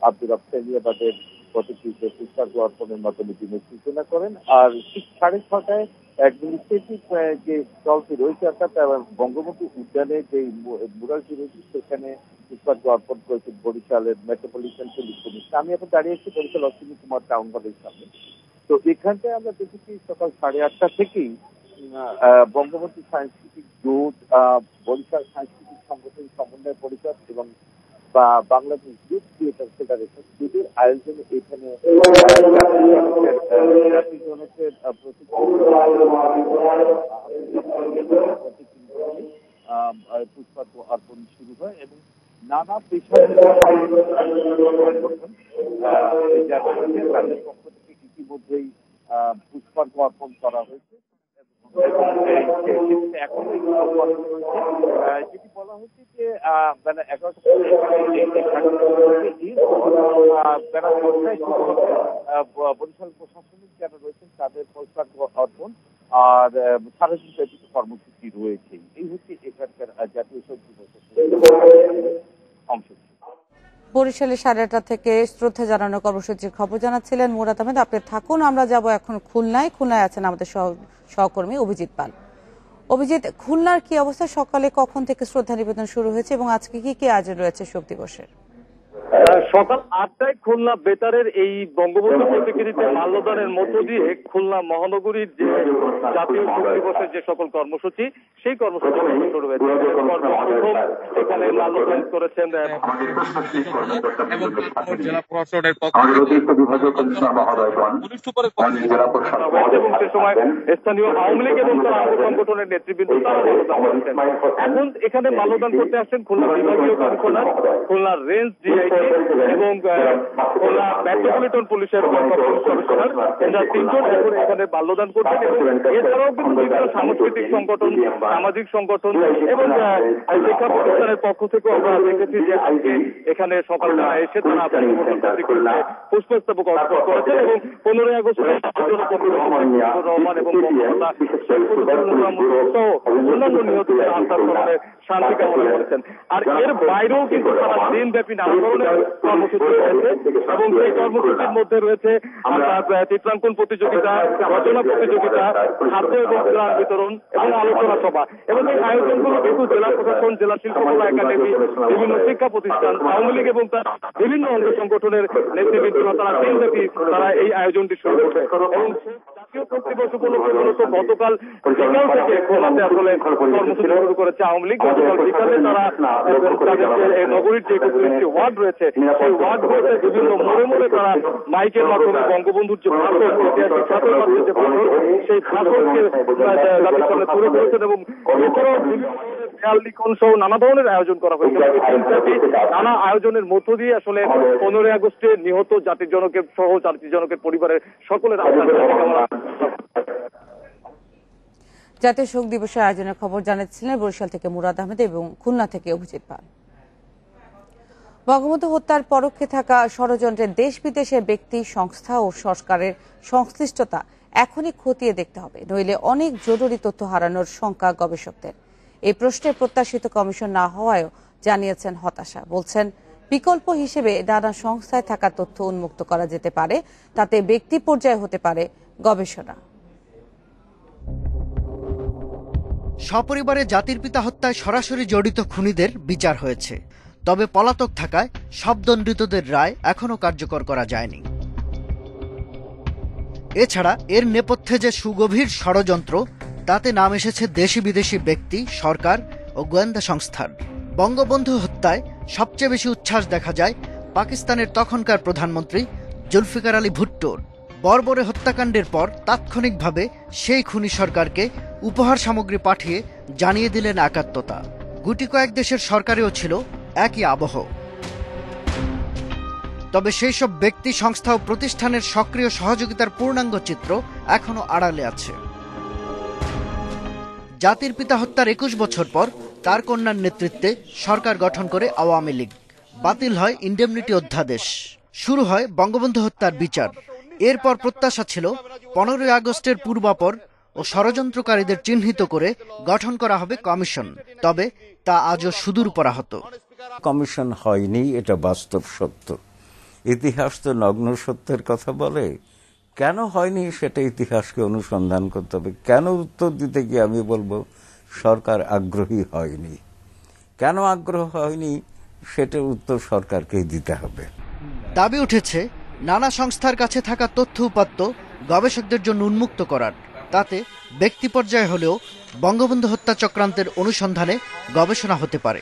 আব্দুল আফসানিয়াবাদের প্রতীকীতে পুষ্পার্ঘ্য অর্পণের মাধ্যমে তিনি সূচনা করেন। আর ঠিক 6:30 অ্যাডমিনিস্ট্রেটিভ যে স্টলটি রয়েছে অর্থাৎ বঙ্গবন্ধু উদ্যানে যে মুরালটি রয়েছে সেখানে পুষ্পার্ঘ্য অর্পণ করেছে বরিশালের মেট্রোপলিটন পুলিশ কমিশন। আমি এখন দাঁড়িয়েছি বরিশাল অশ্বিনী কুমার টাউন হলের সামনে। তো এখানটায় আমরা দেখেছি সকাল 8:30 থেকেই বঙ্গবন্ধু সাংস্কৃতিক জোট, বরিশাল সাংস্কৃতিক সংগঠন সমন্বয় পরিষদ এবং বাংলাদেশ ইউথ থিয়েটার ফেডারেশন দুটির আয়োজনে এখানে জাতির জনকের পুষ্পার্ঘ্য অর্পণ শুরু হয় এবং নানা পেশার তাদের পক্ষ থেকে ইতিমধ্যেই পুষ্পার্ঘ্য অর্পণ করা হয়েছে। এখন যেটি বলা হচ্ছে যে বেলা 11টা বরিশাল প্রশাসনিক যারা রয়েছেন তাদের পুষ্পার্ঘ্য অর্পণ আর সারাদিন ব্যাপী কর্মসূচি রয়েছে। এই হচ্ছে এখানকার জাতীয় শোক দিবসের অংশ। বরিশালে 8:30 থেকে শ্রদ্ধা জানানোর কর্মসূচির খবর জানাচ্ছিলেন মুরাদ আহমেদ। আপনি থাকুন, আমরা যাব এখন খুলনায়। খুলনায় আছেন আমাদের সহকর্মী অভিজিৎ পাল। অভিজিৎ, খুলনার কি অবস্থা? সকালে কখন থেকে শ্রদ্ধা নিবেদন শুরু হয়েছে এবং আজকে কি কি আয়োজন রয়েছে শোক দিবসের? সকাল 8টায় খুলনা বেতারের এই বঙ্গবন্ধু প্রতিকৃতিতে মাল্যদানের মধ্য দিয়ে খুলনা মহানগরীর যে জাতীয় শোক দিবসের যে সকল কর্মসূচি সেই কর্মসূচি শুরু হয়েছে। প্রথম এখানে মাল্যদান করেছেন জেলা প্রশাসনের এবং সে সময় স্থানীয় আওয়ামী লীগ এবং তার অঙ্গ সংগঠনের নেতৃবৃন্দ তারা মাল্যদান করেছেন। এখন এখানে মাল্যদান করতে আসছেন খুলনা বিভাগীয় কমিশনার, খুলনা রেঞ্জ ডিআইজি এবং খুলনা মেট্রোপলিটন পুলিশের পুলিশ কমিশনার। এরা তিনজন এখন এখানে মাল্যদান করছেন এবং এছাড়াও কিন্তু বিভিন্ন সাংস্কৃতিক সংগঠন, সামাজিক সংগঠন এবং শিক্ষা প্রতিষ্ঠানের পক্ষ থেকেও আমরা দেখেছি যে আজকে এখানে সকালবেলা এসে তারা পুষ্পস্তবক অর্পণ করেছেন এবং 15ই আগস্ট রহমান এবং সহ অন্যান্য নিহতদের আত্মার স্মরণে শান্তি কামনা করেছেন। আর এর বাইরেও কিন্তু সারা দিনব্যাপী নানা ধরনের কর্মসূচি রয়েছে এবং সেই কর্মসূচির মধ্যে রয়েছে চিত্রাঙ্কন প্রতিযোগিতা, রচনা প্রতিযোগিতা, খাদ্য এবং ত্রাণ বিতরণ এবং আলোচনা সভা। এবং এই আয়োজনগুলো কিন্তু জেলা প্রশাসন, জেলা শিল্পকলা একাডেমি, বিভিন্ন শিক্ষা প্রতিষ্ঠান, আওয়ামী লীগ এবং তার বিভিন্ন অঙ্গ সংগঠনের নেতৃবৃন্দরা তারা দিনব্যাপী তারা এই আয়োজনটি শুরু করবে। এবং জাতীয় শোক দিবস উপলক্ষে মূলত গতকাল বিকাল থেকে খুলনাতে আসলে কর্মসূচি শুরু করেছে আওয়ামী লীগ। গতকাল বিকালে তারা নগরীর যে 31টি ওয়ার্ড রয়েছে সেই ওয়ার্ডগুলোতে বিভিন্ন মোড়ে মোড়ে তারা মাইকের মাধ্যমে বঙ্গবন্ধুর যে ভাষণ, ঐতিহাসিক ভাষণ যে ভাষণ, সেই ভাষণকে জাতির সামনে তুলে ধরেছেন এবং এছাড়াও বিভিন্ন খেয়াল লিখন সহ নানা ধরনের আয়োজন করা হয়েছে। নানা আয়োজনের মধ্য দিয়ে আসলে 15ই আগস্টে নিহত জাতির জনকের সহ জাতির জনকের পরিবারের সকলের জাতীয় শোক দিবসের আয়োজনের খবর জানাচ্ছিলেন বরিশাল থেকে মুরাদ আহমেদ এবং খুলনা থেকে অভিজিৎ পাল। বঙ্গবন্ধু হত্যার পরোক্ষে থাকা ষড়যন্ত্রের দেশ বিদেশের ব্যক্তি, সংস্থা ও সরকারের সংশ্লিষ্টতা এখনই খতিয়ে দেখতে হবে, নইলে অনেক জরুরি তথ্য হারানোর শঙ্কা গবেষকদের। এই প্রশ্নের প্রত্যাশিত কমিশন না হওয়ায়ও জানিয়েছেন হতাশা। বলছেন বিকল্প হিসেবে নানা সংস্থায় থাকা তথ্য উন্মুক্ত করা যেতে পারে, তাতে ব্যক্তি পর্যায়ে হতে পারে গবেষণা। সপরিবারে জাতির পিতা হত্যায় সরাসরি জড়িত খুনিদের বিচার হয়েছে, তবে পলাতক থাকায় শব্দনৃতদের রায় এখনও কার্যকর করা যায়নি। এছাড়া এর নেপথ্যে যে সুগভীর ষড়যন্ত্র, তাতে নাম এসেছে দেশি বিদেশি ব্যক্তি, সরকার ও গোয়েন্দা সংস্থার। বঙ্গবন্ধু হত্যায় সবচেয়ে বেশি উচ্ছ্বাস দেখা যায় পাকিস্তানের তখনকার প্রধানমন্ত্রী জুলফিকার আলী ভুট্টোর। বর্বরে হত্যাকাণ্ডের পর তাৎক্ষণিকভাবে সেই খুনি সরকারকে উপহার সামগ্রী পাঠিয়ে জানিয়ে দিলেন একাত্মতা। গুটি কয়েক দেশের সরকারেও ছিল একই আবহ। তবে সেই সব ব্যক্তি, সংস্থা ও প্রতিষ্ঠানের সক্রিয় সহযোগিতার পূর্ণাঙ্গ চিত্র এখনো আড়ালে আছে। জাতির পিতা হত্যার 21 বছর পর তার কন্যার নেতৃত্বে সরকার গঠন করে আওয়ামী লীগ। বাতিল হয় ইন্ডেমনিটি অধ্যাদেশ, শুরু হয় বঙ্গবন্ধু হত্যার বিচার। এরপর প্রত্যাশা ছিল 15ই আগস্টের পূর্বাপর ও ষড়যন্ত্রকারীদের চিহ্নিত করে গঠন করা হবে কমিশন, তবে তা আজও সুদূর পরাহত। কমিশন হয়নি, এটা বাস্তব সত্য। ইতিহাস তো নগ্ন সত্যের কথা বলে। কেন হয়নি সেটা ইতিহাসকে অনুসন্ধান করতে হবে। কেন উত্তর দিতে গিয়ে আমি বলবো সরকার আগ্রহী হয়নি। কেন আগ্রহ হয়নি সেটার উত্তর সরকারকেই দিতে হবে। দাবি উঠেছে নানা সংস্থার কাছে থাকা তথ্য উপাত্ত গবেষকদের জন্য উন্মুক্ত করার, তাতে ব্যক্তি পর্যায়ে হলেও বঙ্গবন্ধু হত্যা চক্রান্তের অনুসন্ধানে গবেষণা হতে পারে।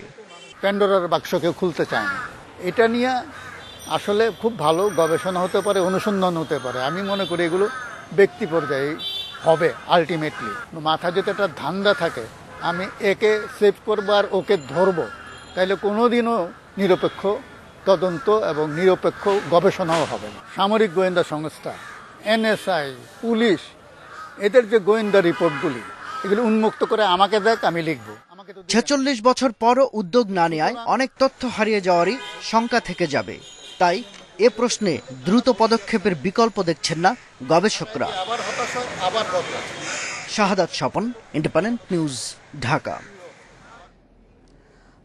প্যান্ডোরার বাক্স কেউ খুলতে চায় না। এটা নিয়ে আসলে খুব ভালো গবেষণা হতে পারে, অনুসন্ধান হতে পারে। আমি মনে করি এগুলো ব্যক্তি পর্যায়ে হবে আলটিমেটলি। মাথায় যদি একটা ধান্দা থাকে আমি একে সেভ করবো আর ওকে ধরবো, তাইলে কোনোদিনও নিরপেক্ষ তদন্ত এবং নিরপেক্ষ গবেষণাও হবে না। সামরিক গোয়েন্দা সংস্থা, NSI, পুলিশ, এদের যে গোয়েন্দা রিপোর্টগুলি এগুলো উন্মুক্ত করে আমাকে দেখ, আমি লিখব। 46 বছর পরও উদ্যোগ না নেওয়ায় অনেক তথ্য হারিয়ে যাওয়ারই শঙ্কা থেকে যাবে। তাই এ প্রশ্নে দ্রুত পদক্ষেপের বিকল্প দেখছেন না গবেষকরা। শাহাদাত স্বপন, ইন্ডিপেন্ডেন্ট নিউজ, ঢাকা।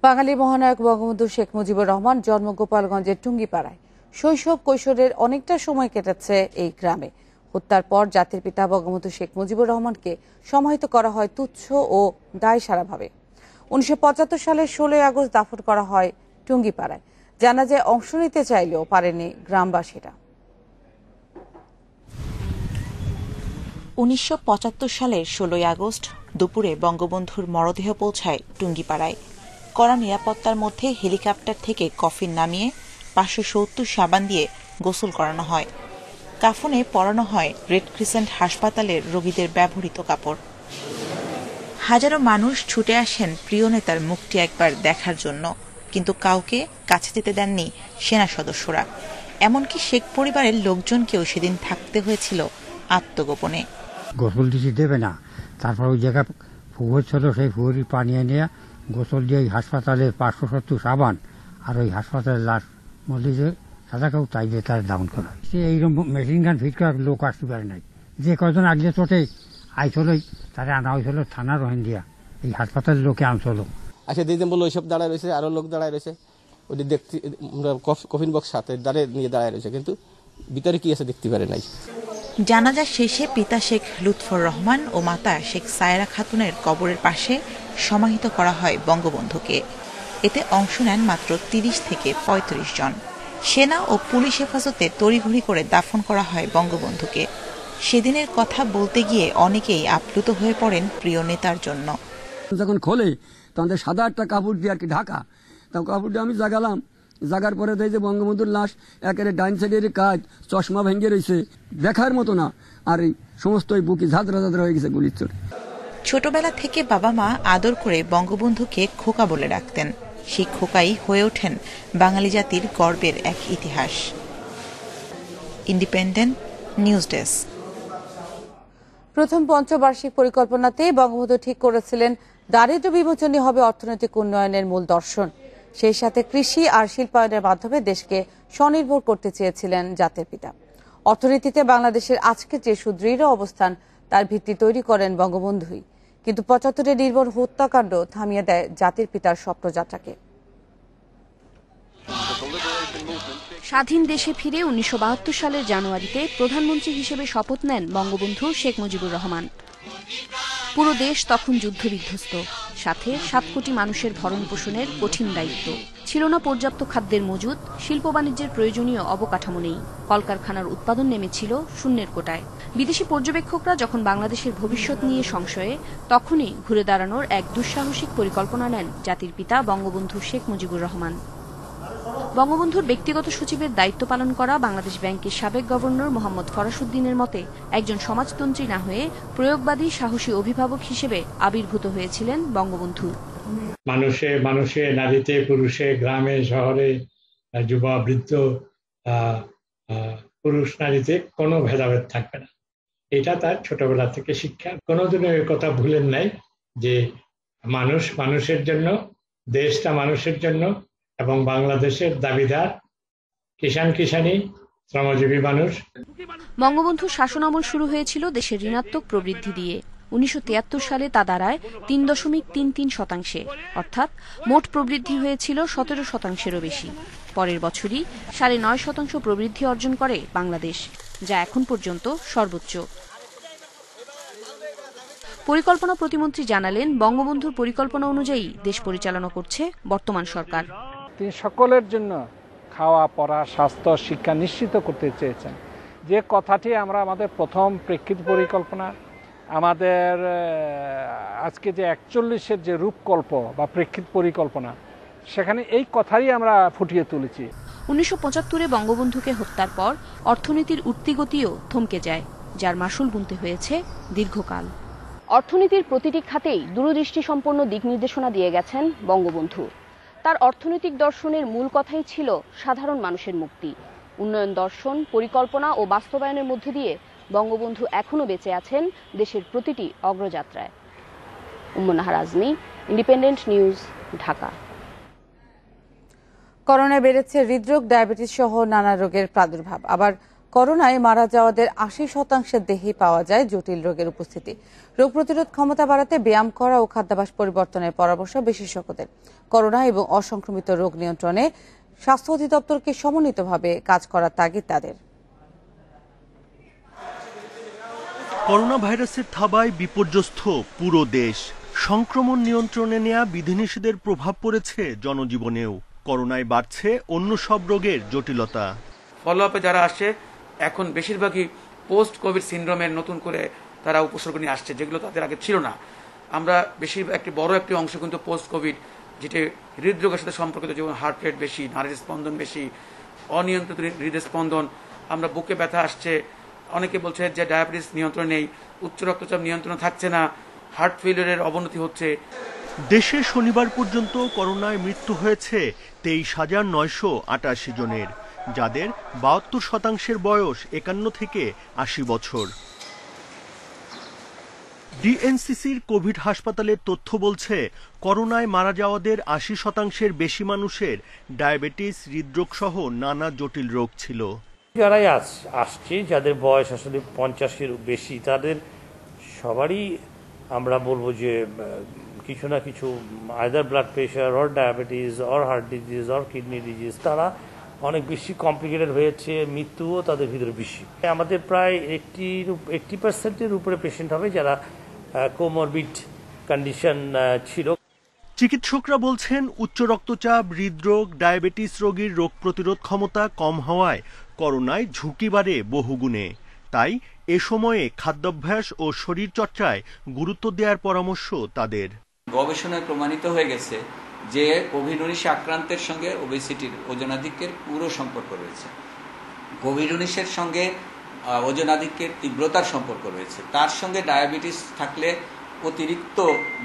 বাঙালি মহানায়ক বঙ্গবন্ধু শেখ মুজিবুর রহমান জন্ম গোপালগঞ্জের টুঙ্গিপাড়ায়। শৈশব কৈশোরের অনেকটা সময় কেটেছে এই গ্রামে। হত্যার পর জাতির পিতা বঙ্গবন্ধু শেখ মুজিবুর রহমানকে সমাহিত করা হয় তুচ্ছ ও দায়সারাভাবে। 1975 সালের 16 আগস্ট দাফন করা হয় টুঙ্গিপাড়ায়। জানাজায় অংশ নিতে চাইলেও পারেনি গ্রামবাসীরা। 1975 সালের 16 আগস্ট দুপুরে বঙ্গবন্ধুর মরদেহ পৌঁছায় টুঙ্গিপাড়ায়। কড়া নিরাপত্তার মধ্যে হেলিকপ্টার থেকে কফিন নামিয়ে 570 সাবান দিয়ে গোসল করানো হয়। কাফনে পরানো হয় রেড ক্রিসেন্ট হাসপাতালের রোগীদের ব্যবহৃত কাপড়। হাজারো মানুষ ছুটে আসেন প্রিয় নেতার মুখটি একবার দেখার জন্য, কিন্তু কাউকে কাছে যেতে দেননি সেনা সদস্যরা। এমনকি শেখ পরিবারের লোকজনকেও সেদিন থাকতে হয়েছিল আত্মগোপনে। গোসল দিতে দেবে না, তারপর ওই জায়গায় পুকুর ছিল, সেই পুকুরি পানি নিয়ে গোসল দিয়ে হাসপাতালে 570 সাবান আর ওই হাসপাতালের লাশ মধ্যে যে সাদা কেউ তাই দিয়ে তার ডাউন করা। সে এইরকম মেশিন গান ফিট করার লোক আসতে পারে নাই। যে কজন আগলে চোটে আইসলই তারা আনা হয়েছিল থানা রোহিঙ্গিয়া, এই হাসপাতালের লোকে আনছিল। আচ্ছা দিদি বললো ওইসব দাঁড়ায় রয়েছে, আরো লোক দাঁড়ায় রয়েছে, ওটি দেখতে কফিন বক্স সাথে নিয়ে দাঁড়ায় রয়েছে, কিন্তু ভিতরে কি আছে দেখতে পারে নাই। জানাজা শেষে পিতা শেখ লুৎফর রহমান ও মাতা শেখ সায়রা খাতুনের কবরের পাশে সমাহিত করা হয় বঙ্গবন্ধুকে। এতে অংশ নেন মাত্র 30 থেকে 35 জন। সেনা ও পুলিশ হেফাজতে তড়িঘড়ি করে দাফন করা হয় বঙ্গবন্ধুকে। সেদিনের কথা বলতে গিয়ে অনেকেই আপ্লুত হয়ে পড়েন প্রিয় নেতার জন্য। যখন খোলে তখন সাদা একটা কাপড় দিয়ে আর কি ঢাকা, তা কাপড় দিয়ে আমি জাগালাম, জাগার পরে দেখি যে বঙ্গবন্ধুর লাশ একেবারে ডাইন সাইডের কাজ, চশমা ভেঙে রয়েছে, দেখার মতো না, আর এই সমস্ত বুকি ঝাঁদরা ঝাঁদরা হয়ে গেছে গুলির চোট। ছোটবেলা থেকে বাবা মা আদর করে বঙ্গবন্ধুকে খোকা বলে ডাকতেন। সেই খোকাই হয়ে ওঠেন বাঙালি জাতির গর্বের এক ইতিহাস। Independent news desk. প্রথম পঞ্চবার্ষিক পরিকল্পনাতে বঙ্গবন্ধু ঠিক করেছিলেন দারিদ্র্য বিমোচনই হবে অর্থনৈতিক উন্নয়নের মূল দর্শন। সেই সাথে কৃষি আর শিল্পায়নের মাধ্যমে দেশকে স্বনির্ভর করতে চেয়েছিলেন জাতির পিতা। অর্থনীতিতে বাংলাদেশের আজকে যে সুদৃঢ় অবস্থান, তার ভিত্তি তৈরি করেন বঙ্গবন্ধুই। কিন্তু 75-এর নির্মম হত্যাকাণ্ড থামিয়ে দেয় জাতির পিতার স্বপ্নযাত্রাকে। স্বাধীন দেশে ফিরে 1972 সালের জানুয়ারিতে প্রধানমন্ত্রী হিসেবে শপথ নেন বঙ্গবন্ধু শেখ মুজিবুর রহমান। পুরো দেশ তখন যুদ্ধবিধ্বস্ত, সাথে 7 কোটি মানুষের ভরণ পোষণের কঠিন দায়িত্ব। ছিল না পর্যাপ্ত খাদ্যের মজুদ, শিল্প বাণিজ্যের প্রয়োজনীয় অবকাঠামো নেই, কলকারখানার উৎপাদন নেমেছিল শূন্যের কোটায়। বিদেশি পর্যবেক্ষকরা যখন বাংলাদেশের ভবিষ্যৎ নিয়ে সংশয়ে, তখনই ঘুরে দাঁড়ানোর এক দুঃসাহসিক পরিকল্পনা নেন জাতির পিতা বঙ্গবন্ধু শেখ মুজিবুর রহমান। বঙ্গবন্ধুর ব্যক্তিগত সচিবের দায়িত্ব পালন করা বাংলাদেশ ব্যাংকের সাবেক গভর্নর মোহাম্মদ ফরাসউদ্দিনের মতে একজন সমাজতন্ত্রী না হয়ে প্রয়োগবাদী সাহসী অভিভাবক হিসেবে আবির্ভূত হয়েছিলেন বঙ্গবন্ধু। মানুষে মানুষে, নারীতে পুরুষে, গ্রামে শহরে, যুবা বৃদ্ধ, পুরুষ নারীতে কোনো ভেদাভেদ থাকবে না, এটা তার ছোটবেলা থেকে শিক্ষা। কোনোদিনও এর কথা ভুলেন নাই যে মানুষ মানুষের জন্য, দেশটা মানুষের জন্য, এবং বাংলাদেশের দাবিদার কিষাণী শ্রমজীবী মানুষ। বঙ্গবন্ধুর শাসনামল শুরু হয়েছিল দেশের ঋণাত্মক প্রবৃদ্ধি দিয়ে। 1973 সালে তা দাঁড়ায় 3.33%, অর্থাৎ মোট প্রবৃদ্ধি হয়েছিল 17%-এরও বেশি। পরের বছরই 9.5% প্রবৃদ্ধি অর্জন করে বাংলাদেশ, যা এখন পর্যন্ত সর্বোচ্চ। পরিকল্পনা প্রতিমন্ত্রী জানালেন, বঙ্গবন্ধুর পরিকল্পনা অনুযায়ী দেশ পরিচালনা করছে বর্তমান সরকার। তিনি সকলের জন্য খাওয়া, পড়া, স্বাস্থ্য, শিক্ষা নিশ্চিত করতে চেয়েছেন। যে কথাটি আমরা আমাদের প্রথম প্রেক্ষিত পরিকল্পনা, আমাদের আজকে যে 41-এর যে রূপকল্প বা প্রেক্ষিত পরিকল্পনা, সেখানে এই কথাই আমরা ফুটিয়ে তুলেছি। 1975-এ বঙ্গবন্ধুকে হত্যার পর অর্থনীতির উত্তিগতিও থমকে যায়, যার মাসুল গুনতে হয়েছে দীর্ঘকাল। অর্থনীতির প্রতিটি খাতেই দূরদৃষ্টি সম্পন্ন দিক নির্দেশনা দিয়ে গেছেন বঙ্গবন্ধু। তার অর্থনৈতিক দর্শনের মূল কথাই ছিল সাধারণ মানুষের মুক্তি। উন্নয়ন দর্শন, পরিকল্পনা ও বাস্তবায়নের মধ্যে দিয়ে বঙ্গবন্ধু এখনো বেঁচে আছেন দেশের প্রতিটি অগ্রযাত্রায়। উম্মুন্নাহার আজমি, ইন্ডিপেন্ডেন্ট নিউজ, ঢাকা। করোনায় বেড়েছে হৃদরোগ, ডায়াবেটিস সহ নানা রোগের প্রাদুর্ভাব। আবার করোনায় মারা যাওয়াদের 80% দেহেই পাওয়া যায় জটিল রোগের উপস্থিতি। রোগ প্রতিরোধ ক্ষমতা বাড়াতে ব্যায়াম করা ও খাদ্যাভ্যাস পরিবর্তনের পরামর্শ বিশেষজ্ঞদের। করোনা এবং অসংক্রমিত রোগ নিয়ন্ত্রণে স্বাস্থ্য অধিদপ্তরকে সমন্বিতভাবে কাজ করার তাগিদ তাদের। করোনা ভাইরাসের থাবায় বিপর্যস্ত পুরো দেশ। সংক্রমণ নিয়ন্ত্রণে নেওয়া বিধিনিষেধের প্রভাব পড়েছে জনজীবনেও। করোনায় বাড়ছে অন্য সব রোগের জটিলতা। ফলো আপে যারা আসছে এখন বেশিরভাগই পোস্ট কোভিড সিনড্রোমের নতুন করে তারা উপসর্গ নিয়ে আসছে, যেগুলো তাদের আগে ছিল না। আমরা একটি বড় অংশ কিন্তু পোস্ট কোভিড, যেটি হৃদরোগের সাথে সম্পর্কিত, যেমন হার্ট রেট বেশি, নাড়ির স্পন্দন বেশি, অনিয়ন্ত্রিত হৃদস্পন্দন, আমরা বুকে ব্যথা আসছে, অনেকে বলছে যে ডায়াবেটিস নিয়ন্ত্রণ নেই, উচ্চ রক্তচাপ নিয়ন্ত্রণ থাকছে না, হার্ট ফেলিয়ারের অবনতি হচ্ছে। দেশে শনিবার পর্যন্ত করোনায় মৃত্যু হয়েছে 23,988 জনের, যাদের 72% বয়স 51 থেকে 80 বছর। ডিএনসিসির কোভিড হাসপাতালের তথ্য বলছে, করোনায় মারা যাওয়াদের 80% বেশি মানুষের ডায়াবেটিস, হৃদরোগ সহ নানা জটিল রোগ ছিল। যারাই আসছে, যাদের বয়স আসলে 50-এর বেশি, তাদের সবারই আমরা বলবো যে কিছু না কিছু either blood pressure or diabetes or heart disease or kidney disease, তারা অনেক বেশি কমপ্লিকেটেড হয়েছে, মৃত্যুও তাদের ভিতরে বেশি। আমাদের প্রায় 80% উপরে পেশেন্ট হবে যারা কোমরবিড কন্ডিশন ছিল। চিকিৎসকরা বলছেন, উচ্চ রক্তচাপ, হৃদরোগ, ডায়াবেটিস রোগীর রোগ প্রতিরোধ ক্ষমতা কম হওয়ায় করোনায় ঝুঁকি বাড়ে বহুগুণে। তাই এ সময়ে খাদ্যাভ্যাস ও শরীর চর্চায় গুরুত্ব দেওয়ার পরামর্শ তাদের। গবেষণায় প্রমাণিত হয়ে গেছে যে কোভিড-19 আক্রান্তের সঙ্গে ওবেসিটির, ওজনাধিক্যের পুরো সম্পর্ক রয়েছে। কোভিড-19 সঙ্গে ওজনাধিক্যের তীব্রতার সম্পর্ক রয়েছে, তার সঙ্গে ডায়াবেটিস থাকলে অতিরিক্ত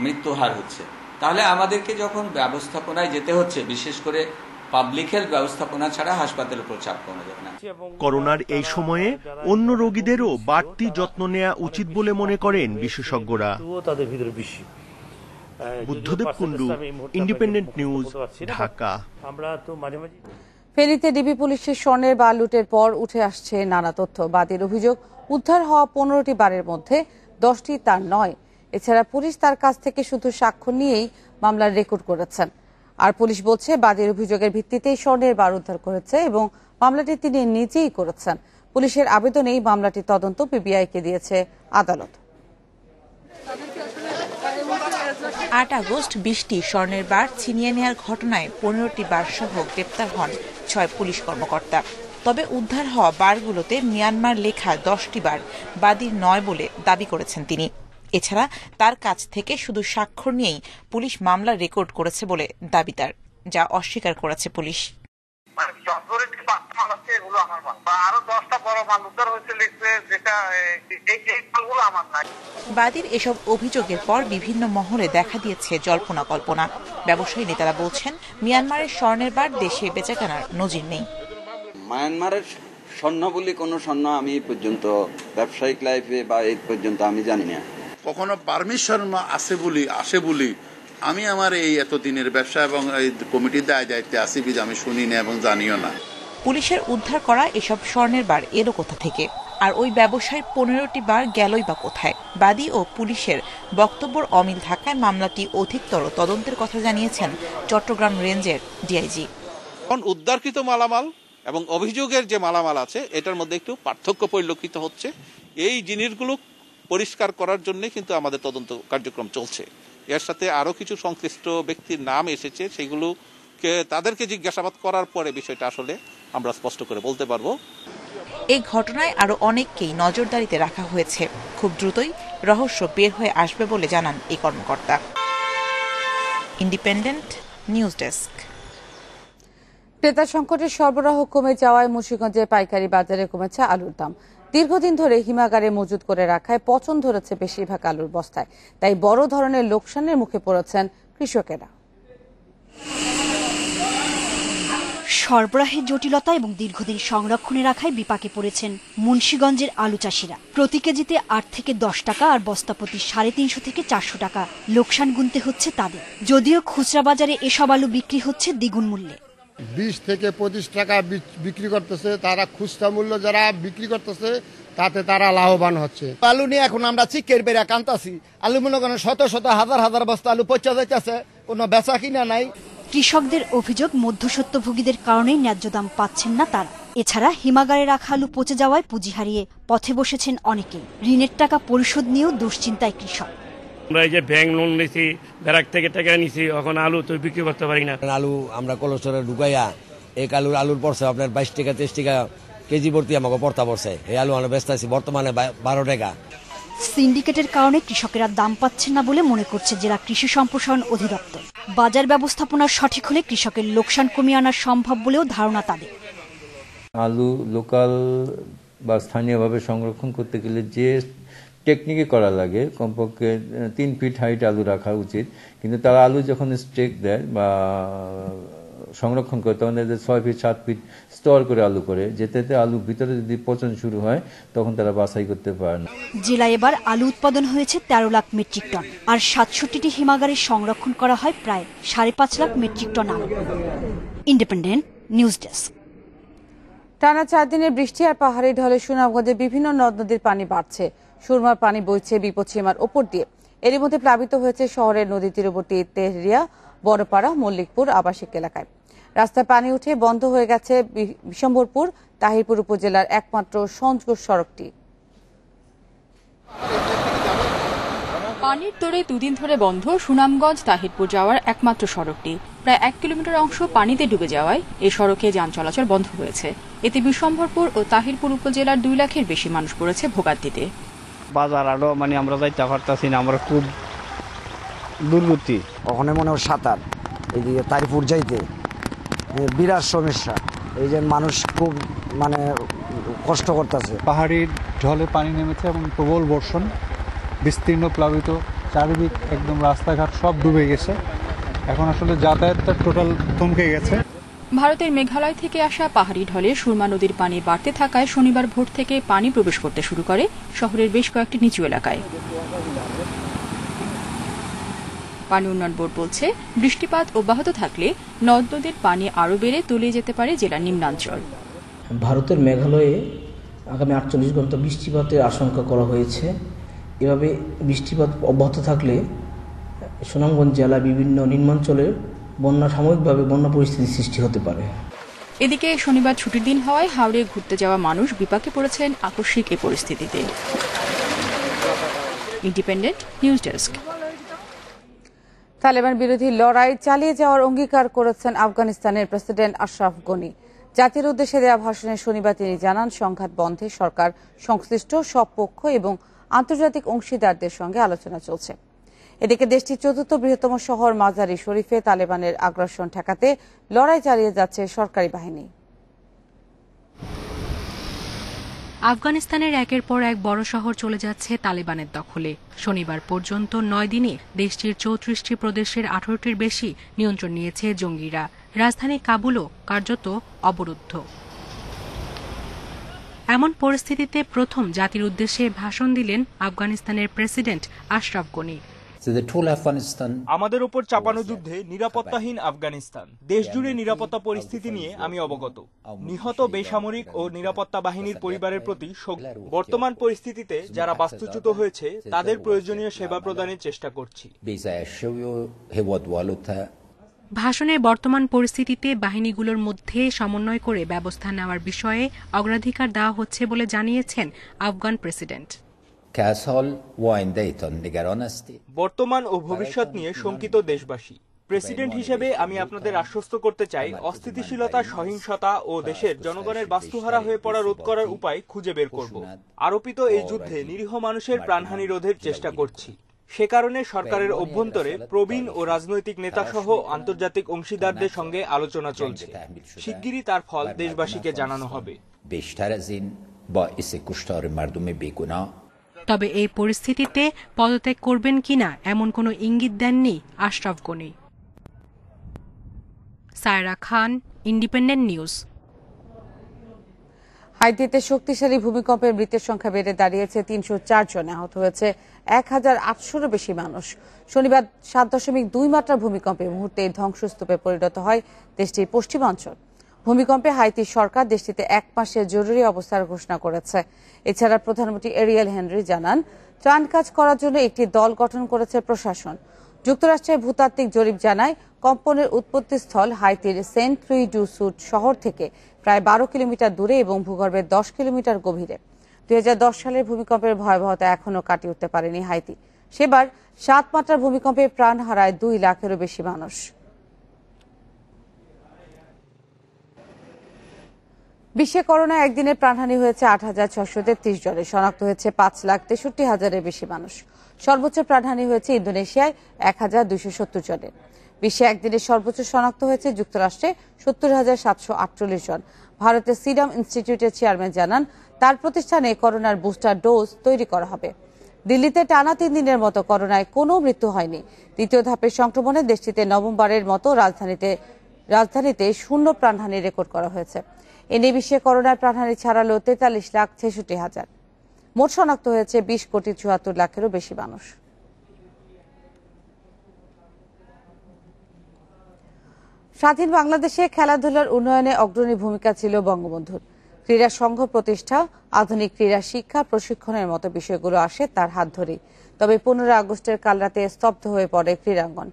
মৃত্যু হার হচ্ছে। তাহলে আমাদেরকে যখন ব্যবস্থাপনায় যেতে হচ্ছে, বিশেষ করে পাবলিক হেলথ ব্যবস্থাপনা ছাড়া হাসপাতালের উপর চাপ কমানো যাবে না। করোনার এই সময়ে অন্য রোগীদেরও বাড়তি যত্ন নেওয়া উচিত বলে মনে করেন বিশেষজ্ঞরা। তাদের ভিতরে বেশি। Buddhadeb Kundu, independent news, Dhaka. আমরা তো মাঝে মাঝে ফেনীতে ডিবি পুলিশের স্বর্ণের বার লুটের পর উঠে আসছে নানা তথ্য। বাদীর অভিযোগ, উদ্ধার হওয়া 15টি বারের মধ্যে 10টি তার নয়। এছাড়া পুলিশ তার কাছ থেকে শুধু সাক্ষ্য নিয়েই মামলার রেকর্ড করেছেন। আর পুলিশ বলছে, বাদীর অভিযোগের ভিত্তিতেই স্বর্ণের বার উদ্ধার করেছে এবং মামলাটি তিনি নিজেই করেছেন। পুলিশের আবেদনেই মামলাটির তদন্ত পিবিআইকে দিয়েছে আদালত। 8 আগস্ট 20টি স্বর্ণের বার ছিনিয়ে নেওয়ার ঘটনায় 15টি বার সহ গ্রেপ্তার হন 6 পুলিশ কর্মকর্তা। তবে উদ্ধার হওয়া বারগুলোতে মিয়ানমার লেখা 10টি বার বাদীর নয় বলে দাবি করেছেন তিনি। এছাড়া তার কাছ থেকে শুধু স্বাক্ষর নিয়েই পুলিশ মামলা রেকর্ড করেছে বলে দাবি তার, যা অস্বীকার করেছে পুলিশ। বাদীর এসব অভিযোগের পর বিভিন্ন মহলে দেখা দিয়েছে জল্পনা কল্পনা। ব্যবসায়ী নেতারা বলছেন, মিয়ানমারের স্বর্ণের বার দেশে বেচাকেনার নজির নেই। মায়ানমারের স্বর্ণ বলে কোনো স্বর্ণ আমি পর্যন্ত ব্যবসায়িক লাইফে বা এই পর্যন্ত আমি জানি না। কখনো পারমিশন আসে বলি আমি আমার এই এতদিনের ব্যবসা এবং এই কমিটির দায়িত্বে আসি, আমি শুনি না এবং জানিও না। পুলিশের উদ্ধার করা এসব স্বর্ণের বার এলো কোথা থেকে, আর ওই ব্যবসায়ীর 15টি বার গেলই বা কোথায়? বাদী ও পুলিশের বক্তব্যের অমিল থাকায় মামলাটি অধিকতর তদন্তের কথা জানিয়েছেন চট্টগ্রাম রেঞ্জের ডিআইজি। উদ্ধারকৃত মালামাল এবং অভিযোগের যে মালামাল আছে, এটার মধ্যে একটু পার্থক্য পরিলক্ষিত হচ্ছে। এই জিনিসগুলো পরিষ্কার করার জন্য কিন্তু আমাদের তদন্ত কার্যক্রম চলছে। এর সাথে আরো কিছু সংশ্লিষ্ট ব্যক্তির নাম এসেছে, সেগুলোকে তাদেরকে জিজ্ঞাসাবাদ করার পরে বিষয়টা আসলে আমরা স্পষ্ট করে বলতে পারবো। এই ঘটনায় আরো অনেককেই নজরদারিতে রাখা হয়েছে। খুব দ্রুতই রহস্য বের হয়ে আসবে বলে জানান এই কর্মকর্তা। Independent news desk. ক্রেতা সংকটের সরবরাহ কমে যাওয়ায় মুন্সিগঞ্জের পাইকারি বাজারে কমেছে আলুর দাম। দীর্ঘদিন ধরে হিমাগারে মজুত করে রাখায় পচন ধরেছে বেশিরভাগ আলুর বস্তায়। তাই বড় ধরনের লোকসানের মুখে পড়েছেন কৃষকেরা। সরবরাহের জটিলতা এবং দীর্ঘদিন সংরক্ষণে রাখায় বিপাকে পড়েছেন মুন্সিগঞ্জের আলু চাষিরা। প্রতি কেজিতে 8 থেকে 10 টাকা আর বস্তাপ্রতি 350 থেকে 400 টাকা লোকসান গুনতে হচ্ছে তাদের। যদিও খুচরা বাজারে এসব আলু বিক্রি হচ্ছে দ্বিগুণ মূল্যে। 20 থেকে 25 টাকা বিক্রি করতেছে তারা। খুচরা মূল্য যারা বিক্রি করতেছে তাতে তারা লাভবান হচ্ছে। আলু নিয়ে এখন আমরা চিকের বেড়া কান্তাছি। আলু মনে করেন শত শত হাজার হাজার বস্তা আলু পচা যাইতেছে, কোনো বেচা কিনা নাই। কৃষকদের অভিযোগ, মধ্যস্বত্বভোগীদের কারণেই ন্যায্য দাম পাচ্ছেন না তারা। এছাড়া হিমাগারে রাখা আলু পচে যাওয়ায় পুঁজি হারিয়ে পথে বসেছেন অনেকেই। ঋণের টাকা পরিশোধ নিয়েও দুশ্চিন্তায় কৃষক। আমরা এই যে ব্যাংক লোন নিয়েছি, ব্যারাক থেকে টাকা নিয়েছি, এখন আলু তো বিক্রি করতে পারি না। আলু আমরা কলস্টরে ঢুকাইয়া এক আলুর পড়ছে আপনার 22 টাকা 23 টাকা কেজি ভর্তি আমাকে পড়তা পড়ছে। এই আলু আমরা ব্যস্ত আছি বর্তমানে 12 টাকা। সিন্ডিকেটের কারণে কৃষকেরা দাম পাচ্ছেন না বলে মনে করছে জেলা কৃষি সম্প্রসারণ অধিদপ্তর। বাজার ব্যবস্থাপনা সঠিক হলে কৃষকের লোকসান কমিয়ে আনা সম্ভব বলেও ধারণা তাদের। আলু লোকাল বা স্থানীয়ভাবে সংরক্ষণ করতে গেলে যে টেকনিকে করা লাগে কমপক্ষে 3 ফিট হাইট আলু রাখা উচিত, কিন্তু তারা আলু যখন স্টেক দেয় বা সংরক্ষণ করে তখন 6 ফিট 7 ফিট স্টোর করে আলু করে, যেতে আলু ভিতরে যদি পচন শুরু হয় তখন তারা বাছাই করতে পারে না। জেলায় এবার আলু উৎপাদন হয়েছে 13 লাখ মেট্রিক টন, আর 67টি হিমাগারে সংরক্ষণ করা হয় প্রায় 5.5 লাখ মেট্রিক টন আলু। Independent news desk. টানা 4 দিনের বৃষ্টি আর পাহাড়ি ঢলে সুনামগঞ্জে বিভিন্ন নদ নদীর পানি বাড়ছে। সুরমার পানি বইছে বিপদসীমার ওপর দিয়ে। এর মধ্যে প্লাবিত হয়েছে শহরের নদী তীরবর্তী তেহরিয়া, বড়পাড়া, মল্লিকপুর আবাসিক এলাকায়। রাস্তায় পানি উঠে বন্ধ হয়ে গেছে বিশম্বরপুর তাহিরপুর উপজেলার একমাত্র সংযোগ সড়কটি। পানির তোড়ে দুদিন ধরে বন্ধ সুনামগঞ্জ তাহিরপুর যাওয়ার একমাত্র সড়কটি। প্রায় 1 কিলোমিটার অংশ পানিতে ডুবে যাওয়ায় এই সড়কে যান চলাচল বন্ধ হয়েছে। এতে বিশম্বরপুর ও তাহিরপুর উপজেলার 2 লাখের বেশি মানুষ পড়েছে ভোগান্তিতে। বাজার আরো আমরা যাইতে পারতাছি না, আমরা খুব দুর্গতি। ওখানে মনে হয় সাঁতার, এইদিকে তাহিরপুর যাইতে বিরাট সমস্যা। এই যে মানুষ খুব কষ্ট করতেছে। পাহাড়ির ঢলে পানি নেমেছে এবং প্রবল বর্ষণ, বিস্তীর্ণ প্লাবিত চারিদিক, একদম রাস্তাঘাট সব ডুবে গেছে। এখন আসলে যাতায়াতটা টোটাল থমকে গেছে। ভারতের মেঘালয় থেকে আসা পাহাড়ি ঢলে সুরমা নদীর পানি বাড়তে থাকায় শনিবার ভোর থেকে পানি প্রবেশ করতে শুরু করে শহরের বেশ কয়েকটি নিচু এলাকায়। পানি উন্নয়ন বোর্ড বলছে, বৃষ্টিপাত অব্যাহত থাকলে নদ নদীর পানি আরও বেড়ে তলিয়ে যেতে পারে জেলার নিম্নাঞ্চল। ভারতের মেঘালয়ে আগামী 48 ঘন্টা বৃষ্টিপাতের আশঙ্কা করা হয়েছে। এভাবে বৃষ্টিপাত অব্যাহত থাকলে সুনামগঞ্জ জেলার বিভিন্ন নিম্নাঞ্চলের সাময়িকভাবে বন্যা পরিস্থিতি সৃষ্টি হতে পারে। এদিকে শনিবার ছুটির দিন হওয়ায় হাওড়ে ঘুরতে যাওয়া মানুষ বিপাকে পড়েছেন আকস্মিক এই পরিস্থিতিতে। Independent news desk. তালেবান বিরোধী লড়াই চালিয়ে যাওয়ার অঙ্গীকার করেছেন আফগানিস্তানের প্রেসিডেন্ট আশরাফ গনি। জাতির উদ্দেশ্যে দেওয়া ভাষণে শনিবার তিনি জানান, সংঘাত বন্ধে সরকার সংশ্লিষ্ট সব পক্ষ এবং আন্তর্জাতিক অংশীদারদের সঙ্গে আলোচনা চলছে। এদিকে দেশটির 4র্থ বৃহত্তম শহর মাজারি শরীফে তালেবানের আগ্রাসন ঠেকাতে লড়াই চালিয়ে যাচ্ছে সরকারি বাহিনী। আফগানিস্তানের একের পর এক বড় শহর চলে যাচ্ছে তালেবানের দখলে। শনিবার পর্যন্ত 9 দিনে দেশটির 34টি প্রদেশের 18টির বেশি নিয়ন্ত্রণ নিয়েছে জঙ্গিরা। রাজধানী কাবুলও কার্যত অবরুদ্ধ। এমন পরিস্থিতিতে প্রথম জাতির উদ্দেশ্যে ভাষণ দিলেন আফগানিস্তানের প্রেসিডেন্ট আশরাফ গনি। আমাদের উপর চাপানো যুদ্ধে নিরাপত্তাহীন আফগানিস্তান। দেশজুড়ে নিরাপত্তা পরিস্থিতি নিয়ে আমি অবগত। নিহত বেসামরিক ও নিরাপত্তা বাহিনীর পরিবারের প্রতি শোক। বর্তমান পরিস্থিতিতে যারা বাস্তুচ্যুত হয়েছে তাদের প্রয়োজনীয় সেবা প্রদানের চেষ্টা করছি। ভাষণে বর্তমান পরিস্থিতিতে বাহিনীগুলোর মধ্যে সমন্বয় করে ব্যবস্থা নেওয়ার বিষয়ে অগ্রাধিকার দেওয়া হচ্ছে বলে জানিয়েছেন আফগান প্রেসিডেন্ট। বর্তমান ও ভবিষ্যৎ নিয়ে শঙ্কিত দেশবাসী। প্রেসিডেন্ট হিসেবে আমি আপনাদের আশ্বস্ত করতে চাই, অস্থিতিশীলতা, সহিংসতা ও দেশের জনগণের বাস্তুহারা হয়ে পড়া রোধ করার উপায় খুঁজে বের করব। আরোপিত এই যুদ্ধে নিরীহ মানুষের প্রাণহানি রোধের চেষ্টা করছি। সে কারণে সরকারের অভ্যন্তরে প্রবীণ ও রাজনৈতিক নেতাসহ আন্তর্জাতিক অংশীদারদের সঙ্গে আলোচনা চলছে। শিগগিরই তার ফল দেশবাসীকে জানানো হবে। তবে এই পরিস্থিতিতে পদত্যাগ করবেন কিনা এমন কোনো ইঙ্গিত দেননি আশরাফ গনি। সায়রা খান, ইন্ডিপেন্ডেন্ট নিউজ। হাইতিতে শক্তিশালী ভূমিকম্পে মৃতের সংখ্যা বেড়ে দাঁড়িয়েছে 304 জন। আহত হয়েছে 1800-এরও বেশি মানুষ। শনিবার 7.2 মাত্রার ভূমিকম্পে মুহূর্তে ধ্বংসস্তূপে পরিণত হয় দেশটির পশ্চিমাঞ্চল। ভূমিকম্পে হাইতির সরকার দেশটিতে 1 মাসের জরুরি অবস্থার ঘোষণা করেছে। এছাড়া প্রধানমন্ত্রী এরিয়েল হেনরি জানান, ত্রাণ কাজ করার জন্য একটি দল গঠন করেছে প্রশাসন। যুক্তরাষ্ট্রের ভূতাত্ত্বিক জরিপ জানায়, কম্পনের উৎপত্তিস্থল হাইতির সেন্ট লুই ডু সুড শহর থেকে প্রায় 12 কিলোমিটার দূরে এবং ভূগর্ভে 10 কিলোমিটার গভীরে। 2010 সালের ভূমিকম্পের ভয়াবহতা এখনও কাটিয়ে উঠতে পারেনি হাইতি। সেবার 7 মাত্রার ভূমিকম্পে প্রাণ হারায় 2 লাখেরও বেশি মানুষ। বিশ্বে করোনা একদিনে প্রাণহানি হয়েছে 8,633 জনের, শনাক্ত হয়েছে 5,63,000-এর বেশি মানুষ। সর্বোচ্চ প্রাণহানি হয়েছে ইন্দোনেশিয়ায় 1,270 জনের। বিশ্বে একদিনে সর্বোচ্চ শনাক্ত হয়েছে যুক্তরাষ্ট্রে 70,748 জন। ভারতের সিরাম ইনস্টিটিউটের চেয়ারম্যান জানান, তার প্রতিষ্ঠানে করোনার বুস্টার ডোজ তৈরি করা হবে। দিল্লিতে টানা 3 দিনের মতো করোনায় কোনো মৃত্যু হয়নি। দ্বিতীয় ধাপের সংক্রমণে দেশটিতে নভেম্বরের মতো রাজধানীতে শূন্য প্রাণহানি রেকর্ড করা হয়েছে। এ নিয়ে বিশ্বে করোনার প্রাণহানি ছাড়ালো 43,66,000। মোট শনাক্ত হয়েছে 20,74,00,000-এরও বেশি মানুষ। স্বাধীন বাংলাদেশে খেলাধুলার উন্নয়নে অগ্রণী ভূমিকা ছিল বঙ্গবন্ধুর। ক্রীড়া সংঘ প্রতিষ্ঠা, আধুনিক ক্রীড়া শিক্ষা, প্রশিক্ষণের মতো বিষয়গুলো আসে তার হাত ধরেই। তবে 15 আগস্টের কালরাতে স্তব্ধ হয়ে পড়ে ক্রীড়াঙ্গন।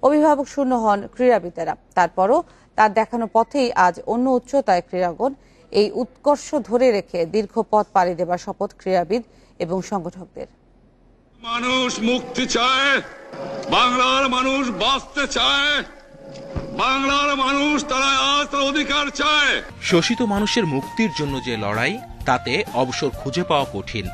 অভিভাবক শূন্য হন ক্রীড়াবিদেরা। তারপরও তার দেখানো পথেই আজ অন্য উচ্চতায় ক্রীড়াঙ্গন। এই উৎকর্ষ ধরে রেখে দীর্ঘ পথ পাড়ি দেবার শপথ ক্রীড়াবিদ এবং সংগঠকদের। মানুষ মুক্তি চায়, বাংলার মানুষ বাঁচতে চায়, বাংলার মানুষ তারা আজ তার অধিকার চায়। শোষিত মানুষের মুক্তির জন্য যে লড়াই, তাতে অবসর খুঁজে পাওয়া কঠিন।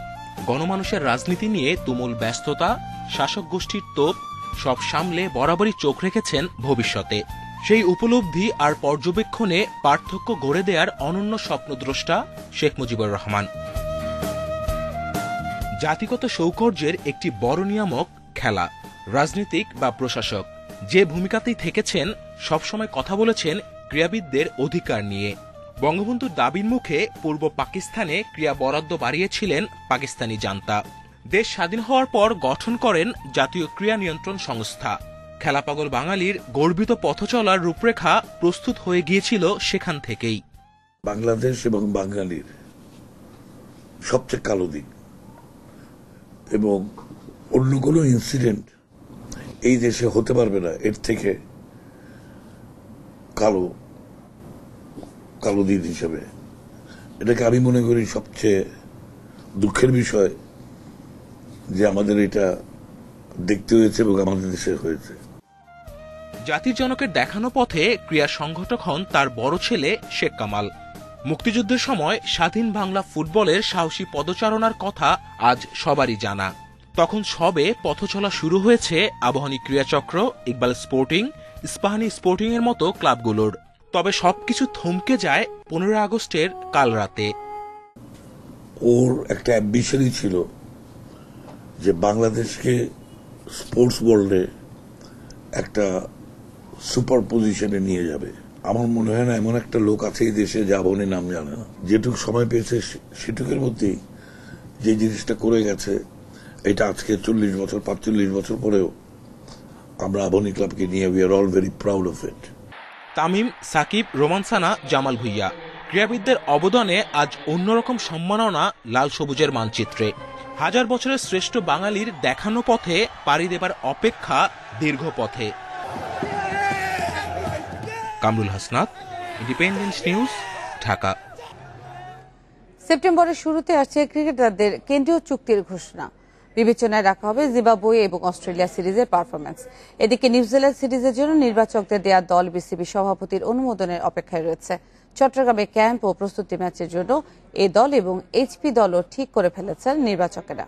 গণমানুষের রাজনীতি নিয়ে তুমুল ব্যস্ততা, শাসক গোষ্ঠীর তোপ সব সামলে বরাবরই চোখ রেখেছেন ভবিষ্যতে। সেই উপলব্ধি আর পর্যবেক্ষণে পার্থক্য গড়ে দেওয়ার অনন্য স্বপ্নদ্রষ্টা শেখ মুজিবুর রহমান। জাতিগত সৌকর্যের একটি বড় নিয়ামক খেলা, রাজনীতিক বা প্রশাসক যে ভূমিকাতেই থেকেছেন, সবসময় কথা বলেছেন ক্রীড়াবিদদের অধিকার নিয়ে। বঙ্গবন্ধুর দাবির মুখে পূর্ব পাকিস্তানে ক্রীড়া বরাদ্দ বাড়িয়েছিলেন পাকিস্তানি জান্তা। দেশ স্বাধীন হওয়ার পর গঠন করেন জাতীয় ক্রীড়া নিয়ন্ত্রণ সংস্থা। খেলাপাগল বাঙালির গর্বিত পথ চলার রূপরেখা প্রস্তুত হয়ে গিয়েছিল সেখান থেকেই। বাংলাদেশ এবং বাঙালির সবচেয়ে কালো দিক এবং অন্য কোনো ইনসিডেন্ট এই দেশে হতে পারবে না এর থেকে কালো দিন হিসেবে। এটাকে আমি মনে করি সবচেয়ে দুঃখের বিষয় যে আমাদের এটা দেখতে হয়েছে এবং আমাদের দেশে হয়েছে। জাতির জনকের দেখানো পথে ক্রীড়া সংগঠক হন তার বড় ছেলে শেখ কামাল। মুক্তিযুদ্ধের সময় স্বাধীন বাংলা ফুটবলের সাহসী পদচারণার কথা আজ সবারই জানা। তখন সবে পথ চলা শুরু হয়েছে আবাহনী ক্রীড়াচক্র, ইকবাল স্পোর্টিং, ইস্পাহানি স্পোর্টিং এর মতো ক্লাবগুলোর। তবে সবকিছু থমকে যায় 15 আগস্টের কাল রাতে। ওর একটা অ্যাম্বিশনই ছিল যে বাংলাদেশকে স্পোর্টস ওয়ার্ল্ডে একটা সুপার পজিশনে নিয়ে যাবে। আমার মনে হয় না এমন একটা লোক আছে এই দেশে যে আবাহনী নাম জানে না। যেটুকু সময় পেয়েছে সেটুকুর মধ্যেই যে জিনিসটা করে গেছে, এটা আজকে 40 বছর 45 বছর পরেও আমরা আবাহনী ক্লাবকে নিয়ে we are all very proud of it. Tamim, Shakib, Roman Sana, Jamal Bhuiyan ক্রীড়াবিদদের অবদানে আজ অন্যরকম সম্মাননা লাল সবুজের মানচিত্রে। হাজার বছরের শ্রেষ্ঠ বাঙালির দেখানো পথে পাড়ি দেবার অপেক্ষা দীর্ঘ পথে। Kamrul Hasnat, independence news, Dhaka. সেপ্টেম্বরের শুরুতে আসছে ক্রিকেটারদের কেন্দ্রীয় চুক্তির ঘোষণা। বিবেচনায় রাখা হবে জিম্বাবুয়ে এবং অস্ট্রেলিয়া সিরিজের পারফরম্যান্স। এদিকে নিউজিল্যান্ড সিরিজের জন্য নির্বাচকদের দেয়া দল বিসিবি সভাপতির অনুমোদনের অপেক্ষায় রয়েছে। চট্টগ্রামে ক্যাম্প ও প্রস্তুতি ম্যাচের জন্য এ দল এবং এইচপি দলও ঠিক করে ফেলেছেন নির্বাচকেরা।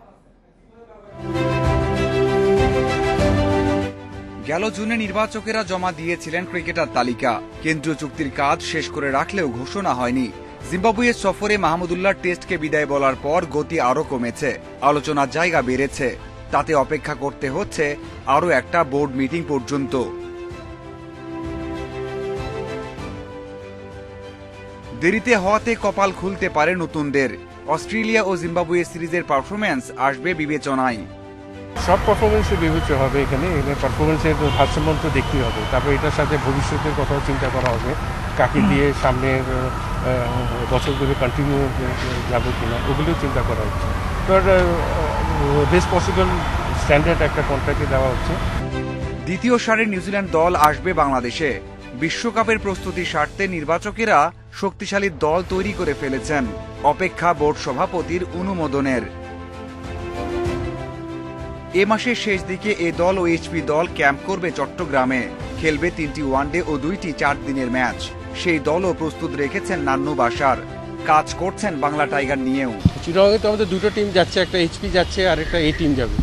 গেল জুনে নির্বাচকেরা জমা দিয়েছিলেন ক্রিকেটার তালিকা। কেন্দ্রীয় চুক্তির কাজ শেষ করে রাখলেও ঘোষণা হয়নি। জিম্বাবুয়ের সফরে মাহমুদুল্লাহর টেস্টকে বিদায় বলার পর গতি আরও কমেছে, আলোচনার জায়গা বেড়েছে। তাতে অপেক্ষা করতে হচ্ছে আরও একটা বোর্ড মিটিং পর্যন্ত। দেরিতে হওয়াতে কপাল খুলতে পারে নতুনদের। অস্ট্রেলিয়া ও জিম্বাবুয়ে সিরিজের পারফরম্যান্স আসবে বিবেচনায়। সব পারফরমেন্সে বিবেচনা হবে। এখানে পারফরমেন্সের ভারসাম্য তো দেখতেই হবে। তারপর এটার সাথে ভবিষ্যতের কথাও চিন্তা করা হবে, কাকে দিয়ে সামনের বছরগুলো কন্টিনিউ যাবে কিনা ওগুলোও চিন্তা করা হচ্ছে। তো বেস্ট পসিবল স্ট্যান্ডার্ড একটা কন্ট্রাক্টে দেওয়া হচ্ছে। দ্বিতীয় সারির নিউজিল্যান্ড দল আসবে বাংলাদেশে। বিশ্বকাপের প্রস্তুতি স্বার্থে নির্বাচকেরা শক্তিশালী দল তৈরি করে ফেলেছেন। অপেক্ষা বোর্ড সভাপতির অনুমোদনের। এ মাসের শেষ দিকে এ দল ও এইচপি দল ক্যাম্প করবে চট্টগ্রামে। খেলবে 3টি ওয়ানডে ও 2টি 4 দিনের ম্যাচ। সেই দলও প্রস্তুত রেখেছেন নান্নু বাশার। কাজ করছেন বাংলা টাইগার নিয়েও। চিটাগংয়ে তো আমাদের দুটো টিম যাচ্ছে, একটা এইচপি যাচ্ছে আর একটা এ টিম যাবে।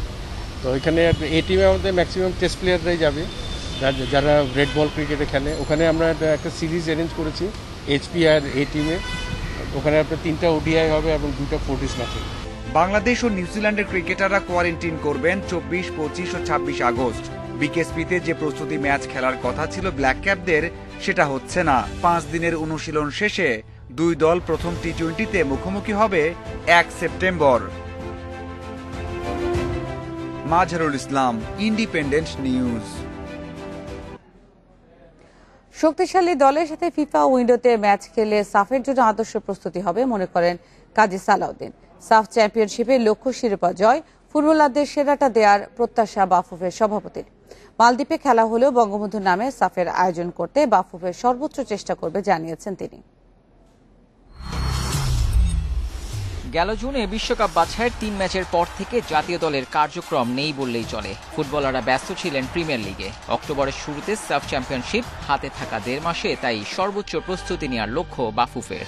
তো এখানে এ টিমে আমাদের ম্যাক্সিমাম টেস্ট প্লেয়াররাই যাবে, যারা রেড বল ক্রিকেটে খেলে। ওখানে আমরা একটা সিরিজ অ্যারেঞ্জ করেছি এইচপি আর এ টিমে। ওখানে আপনার 3টা ওডিআই হবে এবং 2টা 4 ম্যাচ হবে। বাংলাদেশ ও নিউজিল্যান্ডের ক্রিকেটাররা কোয়ারেন্টিন করবেন 24, 25 ও 26 আগস্ট। বিকেএসপিতে যে প্রস্তুতি ম্যাচ খেলার কথা ছিল ব্ল্যাক ক্যাপদের, সেটা হচ্ছে না। 5 দিনের অনুশীলন শেষে 2 দল প্রথম টি-20তে মুখোমুখি হবে 1 September. Mazharul Islam, independent news. শক্তিশালী দলের সাথে ফিফা উইন্ডোতে ম্যাচ খেলে সাফের জন্য আদর্শ প্রস্তুতি হবে মনে করেন কাজী সালাউদ্দিন। সাফ চ্যাম্পিয়নশিপে লক্ষ্য শিরোপা জয়, ফুটবলারদের সেরাটা দেওয়ার প্রত্যাশা বাফুফের সভাপতির। মালদ্বীপে খেলা হলেও বঙ্গবন্ধুর নামে সাফের আয়োজন করতে বাফুফের সর্বোচ্চ চেষ্টা করবে জানিয়েছেন তিনি। গেল জুনে বিশ্বকাপ বাছাইয়ের 3 ম্যাচের পর থেকে জাতীয় দলের কার্যক্রম নেই বললেই চলে। ফুটবলাররা ব্যস্ত ছিলেন প্রিমিয়ার লিগে। অক্টোবরের শুরুতে সাফ চ্যাম্পিয়নশিপ হাতে থাকা 1.5 মাসে তাই সর্বোচ্চ প্রস্তুতি নেওয়ার লক্ষ্য বাফুফের।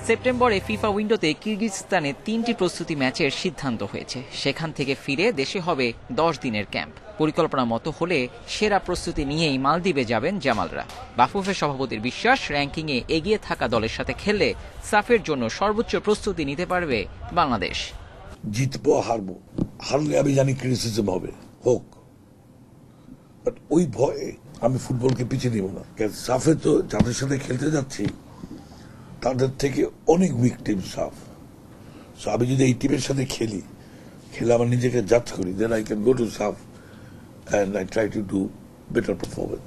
সেপ্টেম্বরে ফিফা উইন্ডোতে কিরগিজস্তানে 3টি প্রস্তুতি ম্যাচের সিদ্ধান্ত হয়েছে। সেখান থেকে ফিরে দেশে হবে 10 দিনের ক্যাম্প। পরিকল্পনা মতো হলে সেরা প্রস্তুতি নিয়েই মালদ্বীপে যাবেন জামালরা। বাফুফের সভাপতির বিশ্বাস, র্যাঙ্কিংয়ে এগিয়ে থাকা দলের সাথে খেললে সাফের জন্য সর্বোচ্চ প্রস্তুতি নিতে পারবে বাংলাদেশ। জিতবো হারবো, হারলে আমি জানি ক্রিটিসিজম হবে, হোক, বাট ওই ভয়ে আমি ফুটবলকে পিছিয়ে দিব না। সাফে তো যাদের সাথে খেলতে যাচ্ছি তাদের থেকে অনেক উইক টিম সাফ। সো আমি যদি এই টিমের সাথে খেলে আমার নিজেকে জাজ করি, then I can go to সাফ and I try to do better performance.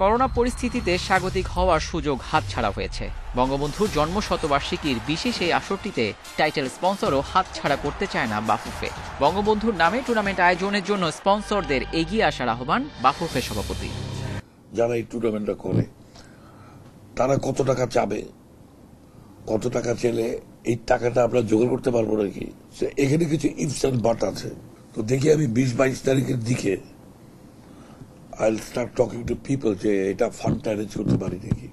Corona পরিস্থিতিতে স্বাগতিক হওয়ার সুযোগ হাতছাড়া হয়েছে। বঙ্গবন্ধুর জন্ম শতবার্ষিকীর বিশেষ এই আসরটিতে টাইটেল স্পন্সরও হাতছাড়া করতে চায় না বাফুফে। বঙ্গবন্ধুর নামে টুর্নামেন্ট আয়োজনের জন্য স্পন্সরদের এগিয়ে আসার আহ্বান বাফুফে সভাপতি। যারা এই টুর্নামেন্টটা করে তারা কত টাকা চাবে, কত টাকা চেলে এই টাকাটা আমরা জোগাড় করতে পারবো নাকি, এখানে কিছু ইফস এন্ড বাট আছে। তো দেখি আমি 20-22 তারিখের দিকে I'll start talking to people যে এটা ফান্ড অ্যারেঞ্জ করতে পারি নাকি।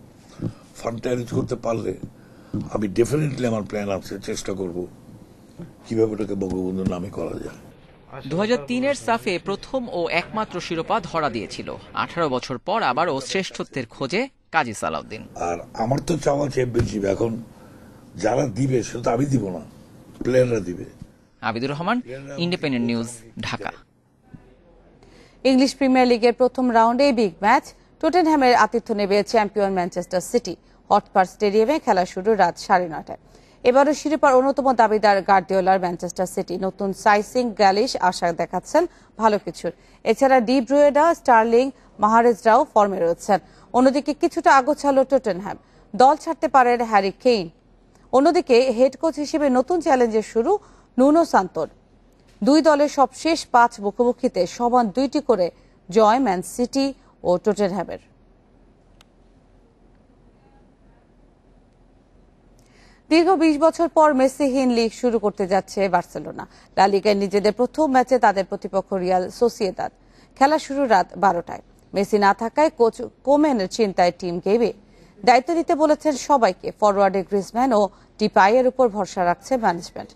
ফান্ড অ্যারেঞ্জ করতে পারলে আমি ডেফিনেটলি আমার প্ল্যান আছে, চেষ্টা করব কিভাবে এটাকে বঙ্গবন্ধুর নামে করা যায়। 2003-এর সাফে প্রথম ও একমাত্র শিরোপা ধরা দিয়েছিল। 18 বছর পর আবারও শ্রেষ্ঠত্বের খোঁজে কাজী সালাউদ্দিন। আর আমার তো চাওয়া চ্যাম্পিয়নশিপ। এখন যারা দিবে সেটা তো আমি দিব না, প্লেয়াররা দিবে। Abidur Rahman, independent news, Dhaka. English premier লিগের প্রথম রাউন্ডে বিগ ম্যাচ, টটেনহ্যামের আতিথ্য নেবে চ্যাম্পিয়ন ম্যানচেস্টার সিটি। হটপার্ক স্টেডিয়ামে খেলা শুরু রাত 9:30টায়। এবারও শিরোপার অন্যতম দাবিদার গার্দিওলার ম্যানচেস্টার সিটি। নতুন সাইসিং গ্যালিশ আশা দেখাচ্ছেন ভালো কিছুর। এছাড়া ডি ব্রুয়েনা, স্টার্লিং, মাহারেজরাও ফর্মে রয়েছেন। অন্যদিকে কিছুটা আগোছালো টটেনহ্যাম, দল ছাড়তে পারেন হ্যারি কেইন। অন্যদিকে হেড কোচ হিসেবে নতুন চ্যালেঞ্জের শুরু নুনো সান্তোর। 2 দলের সবশেষ 5 মুখোমুখিতে সমান 2টি করে জয় ম্যান সিটি ও টটেনহ্যামের। দীর্ঘ 20 বছর পর মেসিহীন লিগ শুরু করতে যাচ্ছে বার্সেলোনা। লা লিগায় নিজেদের প্রথম ম্যাচে তাদের প্রতিপক্ষ রিয়াল সোসিয়েদাদ। খেলা শুরু রাত 12টায়। মেসি না থাকায় কোচ কোমেনের চিন্তায় টিম গেবে। দায়িত্ব নিতে বলেছেন সবাইকে। ফরওয়ার্ডে গ্রিজম্যান ও ডিপাইয়ের উপর ভরসা রাখছে ম্যানেজমেন্ট।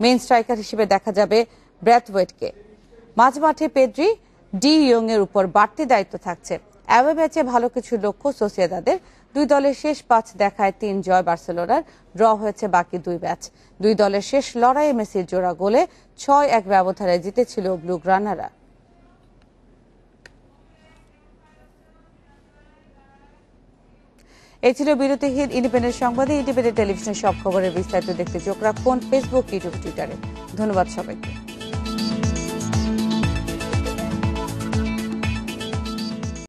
মেইন স্ট্রাইকার হিসেবে দেখা যাবে ব্র্যাথওয়েটকে। মাঝমাঠে পেদ্রি, ডি ইয়ং এর উপর বাড়তি দায়িত্ব থাকছে। অ্যাওয়ে ম্যাচে ভালো কিছু লক্ষ্য সোসিয়েদাদের। 2 দলের শেষ 5 দেখায় 3 জয় বার্সেলোনার। ড্র হয়েছে বাকি 2 ম্যাচ। 2 দলের শেষ লড়াইয়ে মেসির জোড়া গোলে 6-1 ব্যবধানে জিতেছিল ব্লুগ্রানারা। এই ছিল বিরতিহীন ইন্ডিপেন্ডেন্ট সংবাদে। ইন্ডিপেন্ডেন্ট টেলিভিশনের সব খবরের বিস্তারিত দেখতে চোখ রাখুন ফেসবুক, ইউটিউব, টুইটারে। ধন্যবাদ সবাইকে।